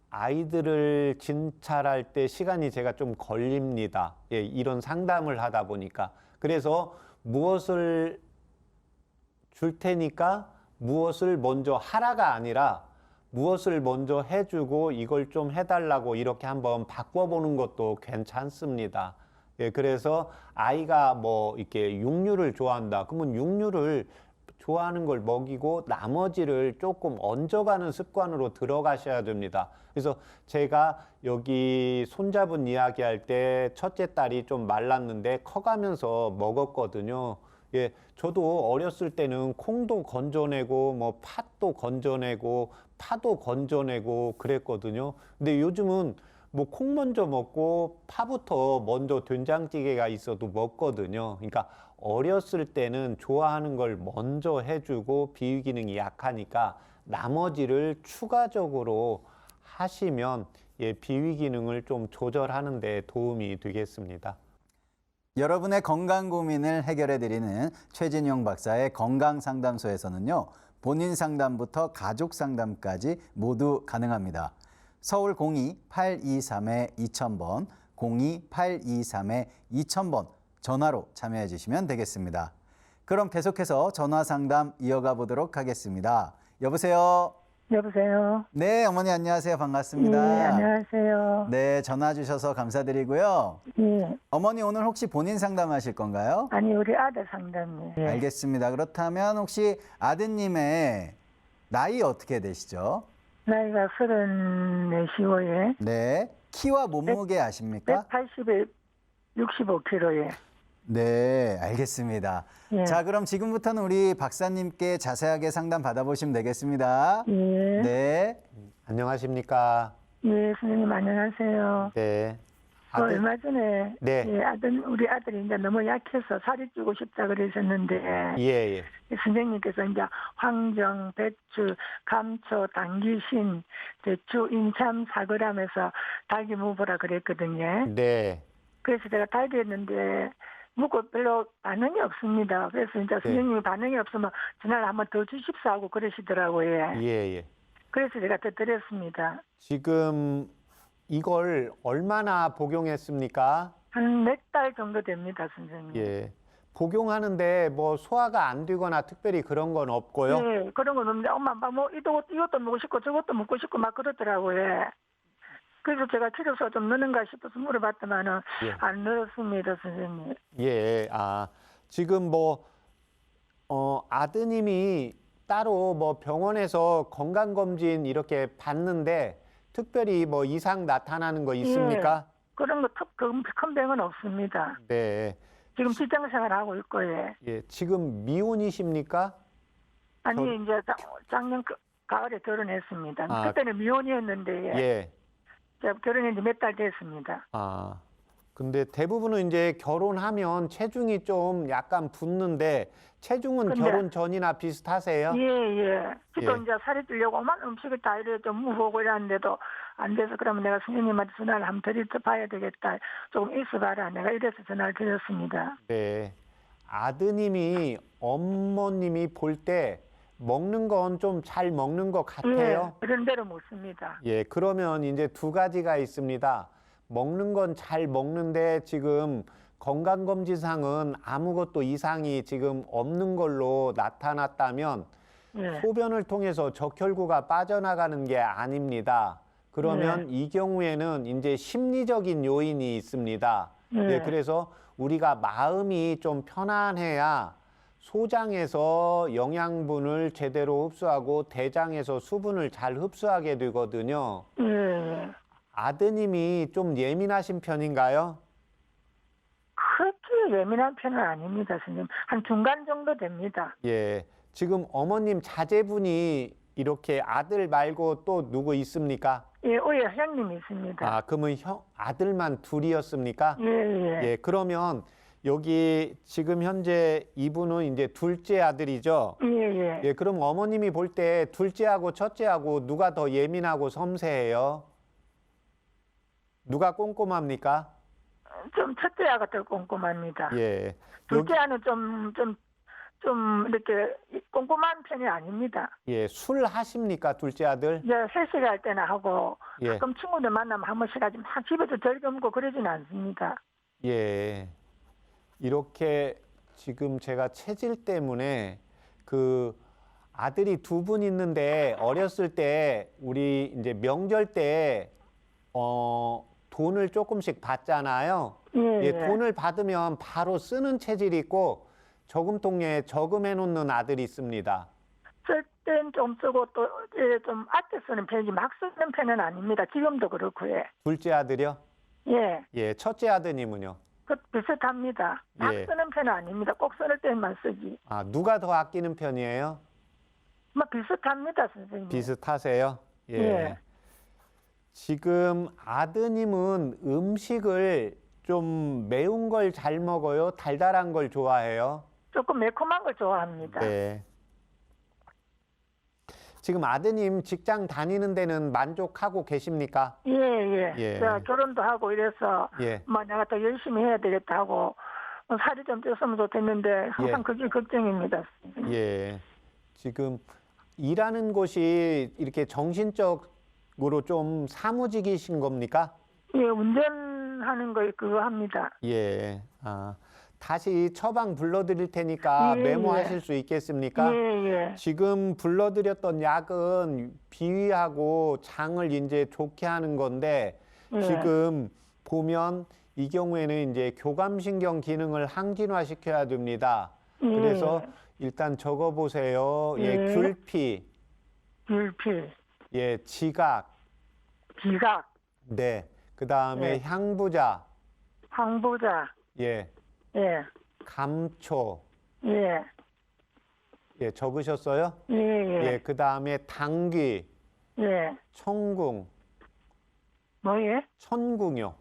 아이들을 진찰할 때 시간이 제가 좀 걸립니다. 이런 상담을 하다 보니까. 그래서 무엇을 줄 테니까 무엇을 먼저 하라가 아니라 무엇을 먼저 해주고 이걸 좀 해달라고 이렇게 한번 바꿔보는 것도 괜찮습니다. 그래서 아이가 뭐 이렇게 육류를 좋아한다. 그러면 육류를 좋아하는 걸 먹이고 나머지를 조금 얹어가는 습관으로 들어가셔야 됩니다. 그래서 제가 여기 손자분 이야기할 때 첫째 딸이 좀 말랐는데 커가면서 먹었거든요. 저도 어렸을 때는 콩도 건져내고 뭐 팥도 건져내고 파도 건져내고 그랬거든요. 근데 요즘은 뭐 콩 먼저 먹고 파부터 먼저 된장찌개가 있어도 먹거든요. 그러니까 어렸을 때는 좋아하는 걸 먼저 해주고 비위 기능이 약하니까 나머지를 추가적으로 하시면 비위 기능을 좀 조절하는 데 도움이 되겠습니다. 여러분의 건강 고민을 해결해 드리는 최진용 박사의 건강상담소에서는요. 본인 상담부터 가족 상담까지 모두 가능합니다. 서울 02-823-2000번, 02-823-2000번 전화로 참여해 주시면 되겠습니다. 그럼 계속해서 전화 상담 이어가 보도록 하겠습니다. 여보세요? 여보세요. 네, 어머니 안녕하세요. 반갑습니다. 네, 안녕하세요. 네, 전화 주셔서 감사드리고요. 예. 어머니 오늘 혹시 본인 상담하실 건가요? 아니, 우리 아들 상담이에요. 예. 알겠습니다. 그렇다면 혹시 아드님의 나이 어떻게 되시죠? 나이가 34시고에 네. 키와 몸무게 아십니까? 180에 65kg에. 네, 알겠습니다. 예. 자, 그럼 지금부터는 우리 박사님께 자세하게 상담 받아보시면 되겠습니다. 예. 네. 안녕하십니까? 예, 선생님 안녕하세요. 네. 얼마 전에 네. 예, 우리 아들이 이제 너무 약해서 살이 찌고 싶다 그러셨는데 예, 예. 선생님께서 이제 황정, 배추, 감초, 당귀신, 대추, 인참 4g에서 닭이 무보라 그랬거든요. 네. 그래서 제가 달기 했는데 묵고 별로 반응이 없습니다. 그래서 이제 선생님이 반응이 없으면 전화를 한번 더 주십사 하고 그러시더라고요. 예, 예. 그래서 제가 더 드렸습니다. 지금 이걸 얼마나 복용했습니까? 한 몇 달 정도 됩니다, 선생님. 예. 복용하는데 뭐 소화가 안 되거나 특별히 그런 건 없고요. 네, 그런 건 없는데 엄마 뭐 이것도 먹고 싶고 저것도 먹고 싶고 막 그러더라고요. 그래서 제가 치료서 좀 넣는가 싶어서 물어봤더만은 예. 안 넣었습니다, 선생님. 예. 아, 지금 뭐 아드님이 따로 뭐 병원에서 건강검진 이렇게 받는데 특별히 뭐 이상 나타나는 거 있습니까? 그런 거 큰 병은 없습니다. 네. 지금 직장 생활하고 있고요. 예. 지금 미혼이십니까? 아니 이제 작년 가을에 결혼했습니다. 아. 그때는 미혼이었는데 예. 제가 결혼한 지 몇 달 됐습니다. 아. 근데 대부분은 이제 결혼하면 체중이 좀 약간 붙는데 체중은 근데- 결혼 전이나 비슷하세요? 예. 지금 예. 이제 살이 찌려고 오만 음식을 다 이래 좀 무보고 이랬는데도 안 돼서 그러면 내가 선생님한테 전화를 한번 드려봐야 되겠다. 조금 있어봐라. 내가 이래서 전화를 드렸습니다. 네. 아드님이 어머님이 볼 때 먹는 건 좀 잘 먹는 것 같아요. 예, 그런 대로 묻습니다. 예, 그러면 이제 두 가지가 있습니다. 먹는 건 잘 먹는데 지금 건강검진상은 아무것도 이상이 지금 없는 걸로 나타났다면 예. 소변을 통해서 적혈구가 빠져나가는 게 아닙니다. 그러면 이 경우에는 이제 심리적인 요인이 있습니다. 예, 그래서 우리가 마음이 좀 편안해야 소장에서 영양분을 제대로 흡수하고 대장에서 수분을 잘 흡수하게 되거든요. 예. 아드님이 좀 예민하신 편인가요? 그렇게 예민한 편은 아닙니다, 선생님. 한 중간 정도 됩니다. 예. 지금 어머님 자제분이 이렇게 아들 말고 또 누구 있습니까? 예, 오해 형님이 있습니다. 아, 그러면 아들만 둘이었습니까? 예. 예, 그러면 여기 지금 현재 이분은 이제 둘째 아들이죠? 예. 예, 그럼 어머님이 볼 때 둘째하고 첫째하고 누가 더 예민하고 섬세해요? 누가 꼼꼼합니까? 좀 첫째아가 더 꼼꼼합니다. 예. 둘째아는 좀 이렇게 꼼꼼한 편이 아닙니다. 예, 술 하십니까, 둘째 아들? 이제 회식할 때나 하고 예. 가끔 친구들 만나면 한 번씩 하지 막 집에서 즐겨먹고 그러지는 않습니다. 예. 이렇게 지금 제가 체질 때문에 그 아들이 두 분 있는데 어렸을 때 우리 이제 명절 때 돈을 조금씩 받잖아요. 예, 돈을 받으면 바로 쓰는 체질이 있고 저금통에 저금해 놓는 아들이 있습니다. 쓸 땐 좀 쓰고 또 좀 아껴 쓰는 편이지 막 쓰는 편은 아닙니다. 지금도 그렇고요. 둘째 아들이요? 예. 예, 첫째 아드님은요? 그 비슷합니다. 막 예. 쓰는 편은 아닙니다. 꼭 쓰는 때만 쓰지. 아, 누가 더 아끼는 편이에요? 뭐 비슷합니다, 선생님. 비슷하세요? 예. 예. 지금 아드님은 음식을 좀 매운 걸 잘 먹어요? 달달한 걸 좋아해요? 조금 매콤한 걸 좋아합니다. 네. 지금 아드님 직장 다니는 데는 만족하고 계십니까? 예, 예. 예. 제가 결혼도 하고 이래서 예. 뭐 내가 더 열심히 해야 되겠다 하고 살이 좀 쪘으면 좋겠는데 항상 예. 그게 걱정입니다. 예. 지금 일하는 곳이 이렇게 정신적으로 좀 사무직이신 겁니까? 예, 운전하는 거 그거 합니다. 예. 아, 다시 처방 불러드릴 테니까 예, 메모하실 수 있겠습니까? 예, 예. 지금 불러드렸던 약은 비위하고 장을 이제 좋게 하는 건데 예. 지금 보면 이 경우에는 이제 교감신경 기능을 항진화시켜야 됩니다. 예. 그래서 일단 적어보세요. 예, 예. 귤피, 불필, 예, 지각, 지각, 네. 그 다음에 예. 향부자, 항부자, 예, 예, 감초, 예, 예, 적으셨어요? 예, 예, 예, 그 다음에 당귀, 예. 천궁, 뭐예? 천궁요.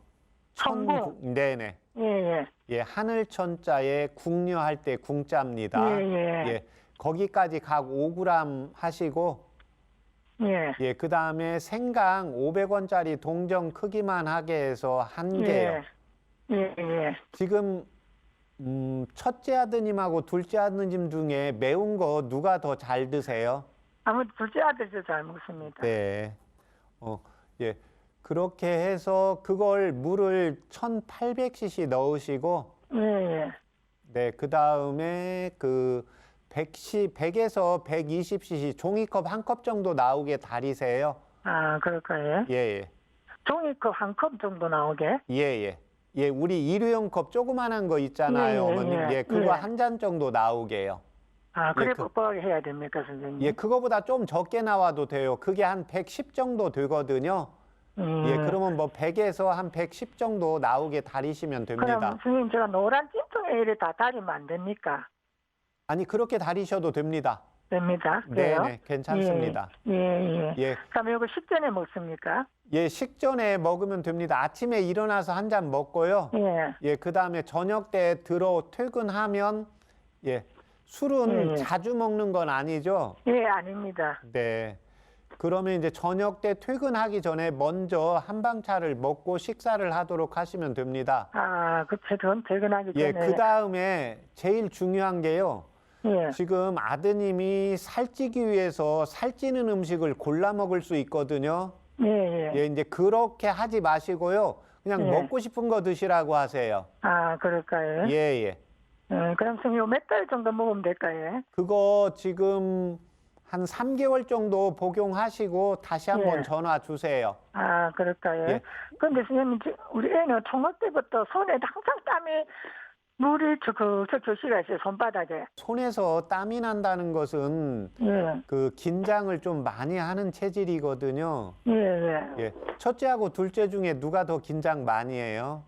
천궁. 네네. 예, 예, 예, 하늘 천자에 궁녀할 때 궁자입니다. 예, 예. 예, 거기까지 각 5g 하시고, 예, 예, 그 다음에 생강 500원짜리 동전 크기만 하게 해서 한 개요. 예, 예. 지금 첫째 아드님하고 둘째 아드님 중에 매운 거 누가 더 잘 드세요? 아무튼 둘째 아들도 잘 먹습니다. 네. 예. 그렇게 해서 그걸 물을 1800cc 넣으시고, 예, 예. 네, 그 다음에 그 100에서 120cc 종이컵 한 컵 정도 나오게 다리세요. 아, 그럴까요? 예, 예. 종이컵 한 컵 정도 나오게? 예, 예. 예, 우리 일회용 컵 조그만한 거 있잖아요, 예, 예, 어머님. 예. 예, 그거 예. 한 잔 정도 나오게요. 아, 그래 예, 뻑뻑하게 해야 됩니까, 선생님? 예, 그거보다 좀 적게 나와도 돼요. 그게 한 110 정도 되거든요. 예, 그러면 뭐 100에서 한 110 정도 나오게 다리시면 됩니다. 그럼 선생님 제가 노란 찜통에 이래 다 다리면 안 됩니까? 아니, 그렇게 다리셔도 됩니다. 됩니다. 네, 그래요? 네, 괜찮습니다. 예, 예. 예, 그럼 이거 식전에 먹습니까? 예, 식전에 먹으면 됩니다. 아침에 일어나서 한 잔 먹고요. 예. 예, 그 다음에 저녁 때 퇴근하면, 예, 술은 예. 자주 먹는 건 아니죠? 예, 아닙니다. 네. 그러면 이제 저녁 때 퇴근하기 전에 먼저 한방차를 먹고 식사를 하도록 하시면 됩니다. 아, 그 퇴근하기 예, 전에. 그 다음에 제일 중요한 게요. 예. 지금 아드님이 살찌기 위해서 살찌는 음식을 골라 먹을 수 있거든요. 예, 예. 예, 이제 그렇게 하지 마시고요. 그냥 예. 먹고 싶은 거 드시라고 하세요. 아, 그럴까요? 예, 예. 그럼 선생님 몇 달 정도 먹으면 될까요? 그거 지금 한 3개월 정도 복용하시고 다시 한번 예. 전화 주세요. 아, 그럴까요? 예. 근데 선생님, 우리 애는 초등 때부터 손에 항상 땀이 물이 저 교시가 있어요, 손바닥에. 손에서 땀이 난다는 것은 예, 그 긴장을 좀 많이 하는 체질이거든요. 예, 예. 예. 첫째하고 둘째 중에 누가 더 긴장 많이 해요?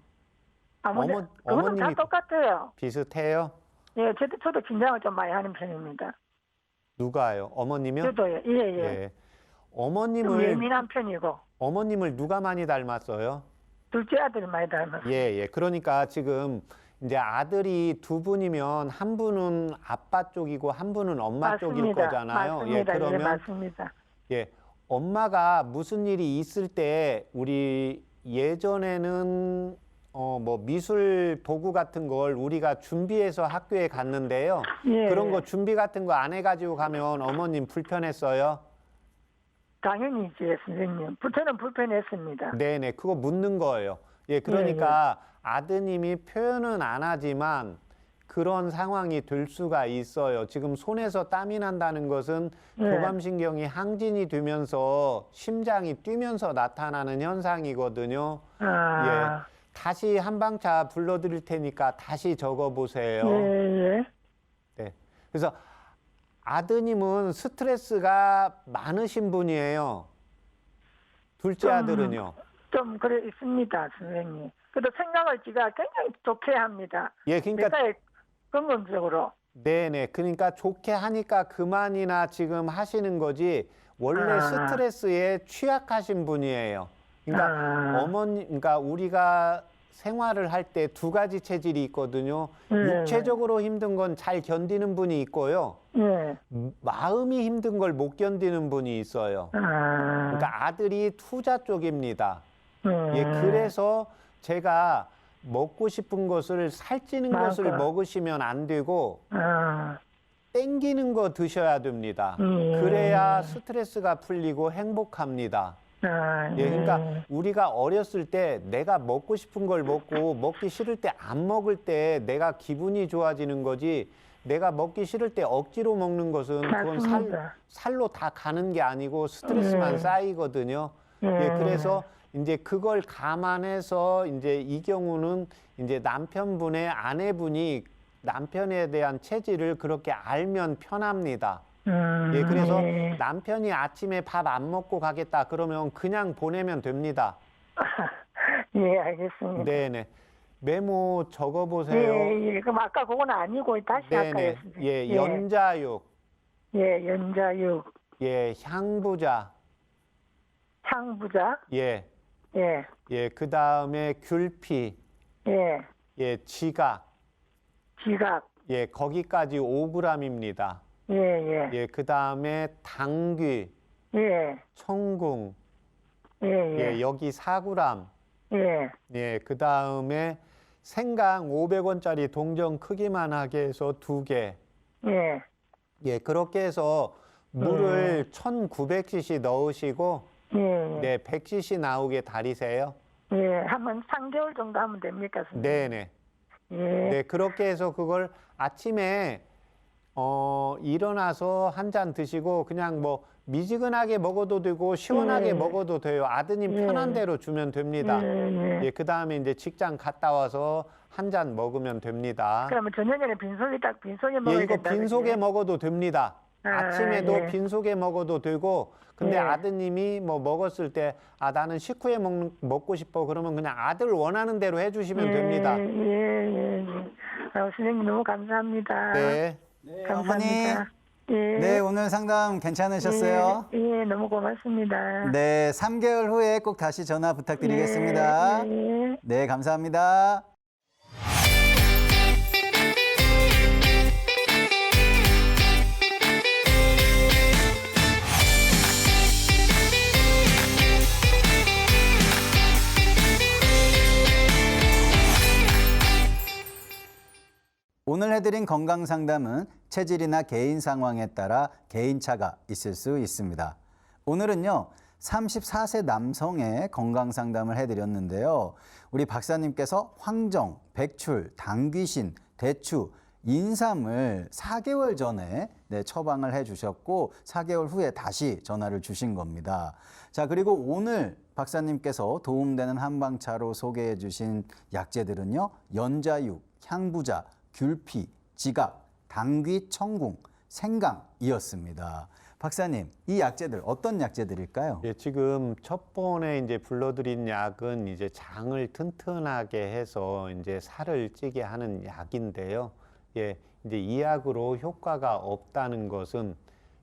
아무튼 그거는 다 어머님이- 똑같아요. 비슷해요? 예, 저도 긴장을 좀 많이 하는 편입니다. 누가요? 어머님이요? 저도요. 예, 예. 예. 좀 어머님을 예민한 편이고 누가 많이 닮았어요? 둘째 아들이 많이 닮았어요. 예, 예. 그러니까 지금 이제 아들이 두 분이면 한 분은 아빠 쪽이고 한 분은 엄마 쪽일 거잖아요. 맞습니다. 예, 그러면 예, 맞습니다. 예, 엄마가 무슨 일이 있을 때 우리 예전에는 뭐 미술 도구 같은 걸 우리가 준비해서 학교에 갔는데요. 예, 그런 거 준비 같은 거 안 해가지고 가면 어머님 불편했어요? 당연히지, 선생님. 저는 불편했습니다. 네네, 그거 묻는 거예요. 예, 그러니까 아드님이 표현은 안 하지만 그런 상황이 될 수가 있어요. 지금 손에서 땀이 난다는 것은 네. 교감신경이 항진이 되면서 심장이 뛰면서 나타나는 현상이거든요. 아, 다시 한방차 불러드릴 테니까 다시 적어보세요. 예, 예. 네. 그래서 아드님은 스트레스가 많으신 분이에요. 둘째 아들은요? 좀 그래 있습니다, 선생님. 그래도 생각을 제가 굉장히 좋게 합니다. 예, 그러니까 내가 긍정적으로. 네네. 그러니까 좋게 하니까 그만이나 지금 하시는 거지 원래 아. 스트레스에 취약하신 분이에요. 그러니까 그러니까 우리가 생활을 할 때 두 가지 체질이 있거든요. 육체적으로 힘든 건 잘 견디는 분이 있고요. 예. 마음이 힘든 걸 못 견디는 분이 있어요. 그러니까 아들이 투자 쪽입니다. 예, 그래서 제가 먹고 싶은 것을 살찌는 것을 먹으시면 안 되고 땡기는 거 드셔야 됩니다. 그래야 스트레스가 풀리고 행복합니다. 예, 그러니까 우리가 어렸을 때 내가 먹고 싶은 걸 먹고 먹기 싫을 때 안 먹을 때 내가 기분이 좋아지는 거지, 내가 먹기 싫을 때 억지로 먹는 것은 그건 살로 다 가는 게 아니고 스트레스만 쌓이거든요. 예, 그래서 이제 그걸 감안해서 이제 이 경우는 이제 남편분의 아내분이 남편에 대한 체질을 그렇게 알면 편합니다. 예, 그래서 남편이 아침에 밥 안 먹고 가겠다 그러면 그냥 보내면 됩니다. 예, 알겠습니다. 네네. 메모 적어보세요. 예, 예. 그럼 아까 그건 아니고 다시 네네. 할까요? 예, 연자육. 예, 연자육. 예, 향부자. 향부자. 예, 예, 예. 그 다음에 귤피. 예. 예, 지각. 지각. 예, 거기까지 5g입니다. 예, 예. 예, 그 다음에 당귀, 예, 청궁. 예, 예, 예. 여기 4g. 예, 예, 그 다음에 생강 500원짜리 동전 크기만 하게 해서 2개. 예. 예, 그렇게 해서 물을 1900cc 넣으시고, 예, 예. 네, 100cc 나오게 달이세요. 예, 한번 3개월 정도 하면 됩니까, 선생님? 네네. 예. 네, 그렇게 해서 그걸 아침에, 일어나서 한 잔 드시고, 그냥 뭐, 미지근하게 먹어도 되고, 시원하게 먹어도 돼요. 아드님 편한 대로 주면 됩니다. 예, 그 다음에 이제 직장 갔다 와서 한 잔 먹으면 됩니다. 그러면 저녁에는 빈속에 먹어야 예, 이거 된다. 빈속에 그지? 먹어도 됩니다. 아침에도 예. 빈속에 먹어도 되고, 근데 예. 아드님이 뭐 먹었을 때, 아, 나는 식후에 먹고 싶어. 그러면 그냥 아들 원하는 대로 해주시면 됩니다. 예, 예, 예. 선생님 너무 감사합니다. 네. 네, 감사합니다. 어머니. 예. 네, 오늘 상담 괜찮으셨어요? 예, 예, 너무 고맙습니다. 네, 3개월 후에 꼭 다시 전화 부탁드리겠습니다. 예, 예. 네, 감사합니다. 오늘 해드린 건강 상담은 체질이나 개인 상황에 따라 개인차가 있을 수 있습니다. 오늘은요, 34세 남성의 건강 상담을 해드렸는데요. 우리 박사님께서 황정, 백출, 당귀신, 대추, 인삼을 4개월 전에 처방을 해주셨고 4개월 후에 다시 전화를 주신 겁니다. 자, 그리고 오늘 박사님께서 도움되는 한방차로 소개해 주신 약재들은요, 연자육, 향부자, 귤피, 지각, 당귀, 청궁, 생강이었습니다. 박사님, 이 약재들 어떤 약재들일까요? 예, 지금 첫 번에 이제 불러드린 약은 이제 장을 튼튼하게 해서 이제 살을 찌게 하는 약인데요. 예, 이제 이 약으로 효과가 없다는 것은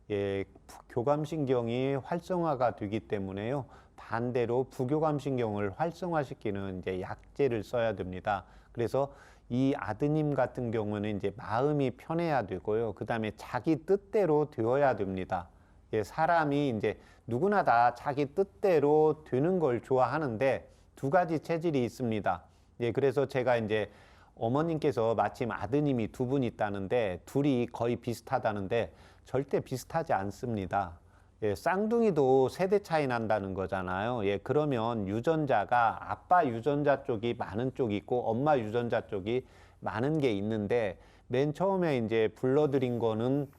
예, 교감신경이 활성화가 되기 때문에요. 반대로 부교감신경을 활성화시키는 이제 약재를 써야 됩니다. 그래서 이 아드님 같은 경우는 이제 마음이 편해야 되고요. 그 다음에 자기 뜻대로 되어야 됩니다. 예, 사람이 이제 누구나 다 자기 뜻대로 되는 걸 좋아하는데 두 가지 체질이 있습니다. 예, 그래서 제가 이제 어머님께서 마침 아드님이 두 분 있다는데 둘이 거의 비슷하다는데 절대 비슷하지 않습니다. 예, 쌍둥이도 세대 차이 난다는 거잖아요. 예, 그러면 유전자가 아빠 유전자 쪽이 많은 쪽이 있고 엄마 유전자 쪽이 많은 게 있는데 맨 처음에 이제 불러드린 거는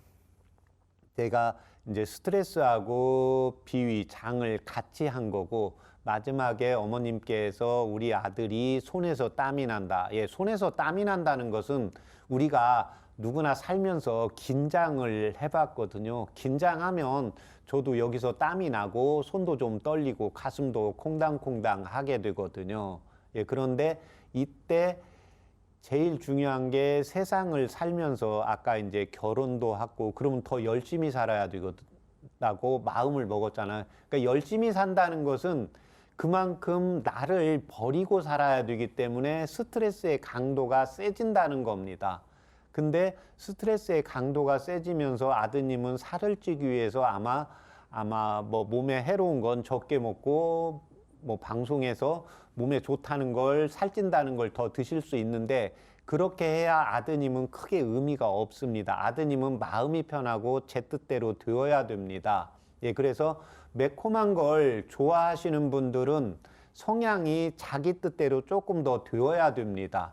제가 이제 스트레스하고 비위, 장을 같이 한 거고 마지막에 어머님께서 우리 아들이 손에서 땀이 난다. 예, 손에서 땀이 난다는 것은 우리가 누구나 살면서 긴장을 해봤거든요. 긴장하면 저도 여기서 땀이 나고 손도 좀 떨리고 가슴도 콩당콩당 하게 되거든요. 예, 그런데 이때 제일 중요한 게 세상을 살면서 아까 이제 결혼도 하고 그러면 더 열심히 살아야 되겠다고 마음을 먹었잖아요. 그러니까 열심히 산다는 것은 그만큼 나를 버리고 살아야 되기 때문에 스트레스의 강도가 세진다는 겁니다. 근데 스트레스의 강도가 세지면서 아드님은 살을 찌기 위해서 아마 뭐 몸에 해로운 건 적게 먹고 뭐 방송에서 몸에 좋다는 걸 살찐다는 걸 더 드실 수 있는데 그렇게 해야 아드님은 크게 의미가 없습니다. 아드님은 마음이 편하고 제 뜻대로 되어야 됩니다. 예, 그래서 매콤한 걸 좋아하시는 분들은 성향이 자기 뜻대로 조금 더 되어야 됩니다.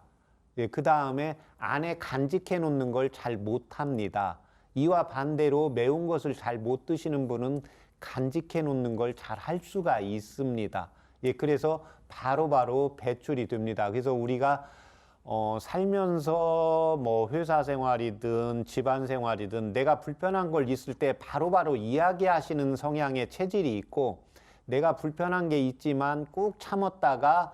예, 그 다음에 안에 간직해 놓는 걸 잘 못합니다. 이와 반대로 매운 것을 잘 못 드시는 분은 간직해 놓는 걸 잘 할 수가 있습니다. 예, 그래서 바로바로 배출이 됩니다. 그래서 우리가 살면서 뭐 회사 생활이든 집안 생활이든 내가 불편한 걸 있을 때 바로바로 이야기하시는 성향의 체질이 있고 내가 불편한 게 있지만 꾹 참았다가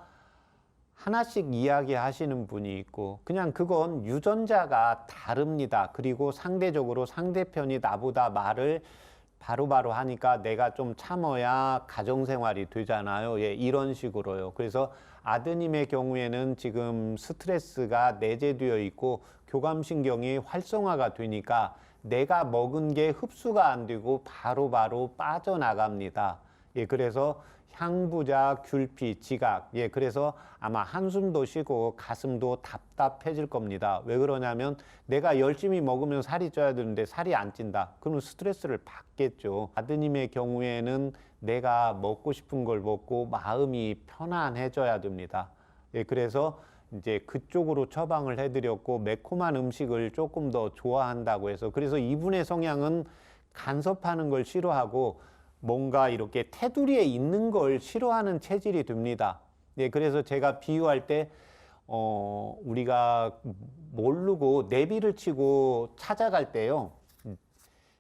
하나씩 이야기하시는 분이 있고 그냥 그건 유전자가 다릅니다. 그리고 상대적으로 상대편이 나보다 말을 바로바로 하니까 내가 좀 참아야 가정생활이 되잖아요. 예, 이런 식으로요. 그래서 아드님의 경우에는 지금 스트레스가 내재되어 있고 교감신경이 활성화가 되니까 내가 먹은 게 흡수가 안 되고 바로바로 빠져나갑니다. 예, 그래서 향부자, 귤피, 지각. 예, 그래서 아마 한숨도 쉬고 가슴도 답답해질 겁니다. 왜 그러냐면 내가 열심히 먹으면 살이 쪄야 되는데 살이 안 찐다. 그러면 스트레스를 받겠죠. 아드님의 경우에는 내가 먹고 싶은 걸 먹고 마음이 편안해져야 됩니다. 예, 그래서 이제 그쪽으로 처방을 해드렸고 매콤한 음식을 조금 더 좋아한다고 해서 그래서 이분의 성향은 간섭하는 걸 싫어하고 뭔가 이렇게 테두리에 있는 걸 싫어하는 체질이 됩니다. 예, 그래서 제가 비유할 때 우리가 모르고 내비를 치고 찾아갈 때요.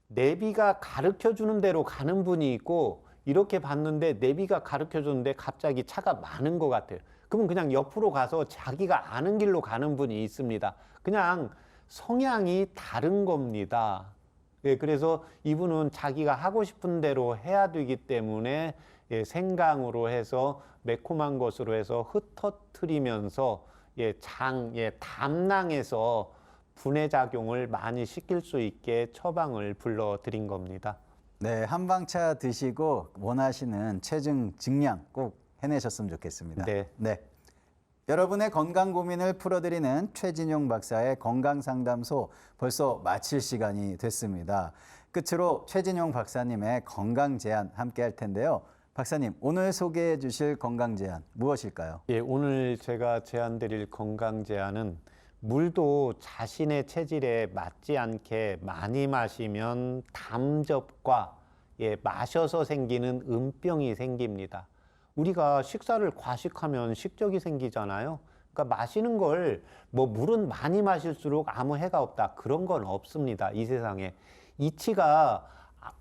내비가 가르쳐 주는 대로 가는 분이 있고 이렇게 봤는데 내비가 가르쳐 주는데 갑자기 차가 많은 것 같아요. 그러면 그냥 옆으로 가서 자기가 아는 길로 가는 분이 있습니다. 그냥 성향이 다른 겁니다. 예, 그래서 이분은 자기가 하고 싶은 대로 해야 되기 때문에 예, 생강으로 해서 매콤한 것으로 해서 흩어뜨리면서 예, 담낭에서 분해작용을 많이 시킬 수 있게 처방을 불러드린 겁니다. 네, 한방차 드시고 원하시는 체중 증량 꼭 해내셨으면 좋겠습니다. 네. 여러분의 건강 고민을 풀어드리는 최진용 박사의 건강상담소 벌써 마칠 시간이 됐습니다. 끝으로 최진용 박사님의 건강 제안 함께 할 텐데요. 박사님, 오늘 소개해 주실 건강 제안 무엇일까요? 예, 오늘 제가 제안드릴 건강 제안은 물도 자신의 체질에 맞지 않게 많이 마시면 담접과 예, 마셔서 생기는 음병이 생깁니다. 우리가 식사를 과식하면 식적이 생기잖아요. 그러니까 마시는 걸 뭐 물은 많이 마실수록 아무 해가 없다. 그런 건 없습니다. 이 세상에. 이치가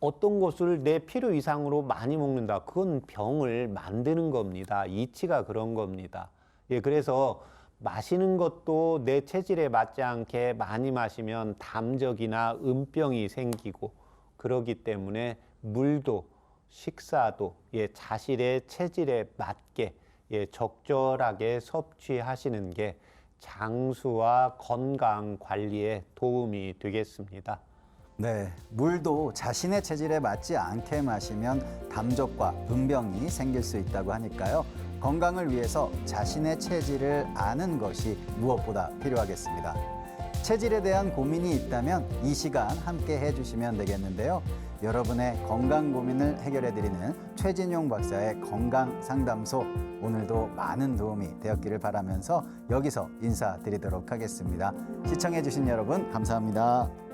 어떤 것을 내 필요 이상으로 많이 먹는다. 그건 병을 만드는 겁니다. 이치가 그런 겁니다. 예, 그래서 마시는 것도 내 체질에 맞지 않게 많이 마시면 담적이나 음병이 생기고 그러기 때문에 물도 식사도 예, 자신의 체질에 맞게 예, 적절하게 섭취하시는 게 장수와 건강 관리에 도움이 되겠습니다. 네, 물도 자신의 체질에 맞지 않게 마시면 담적과 음병이 생길 수 있다고 하니까요. 건강을 위해서 자신의 체질을 아는 것이 무엇보다 필요하겠습니다. 체질에 대한 고민이 있다면 이 시간 함께 해주시면 되겠는데요. 여러분의 건강 고민을 해결해드리는 최진용 박사의 건강상담소, 오늘도 많은 도움이 되었기를 바라면서 여기서 인사드리도록 하겠습니다. 시청해주신 여러분 감사합니다.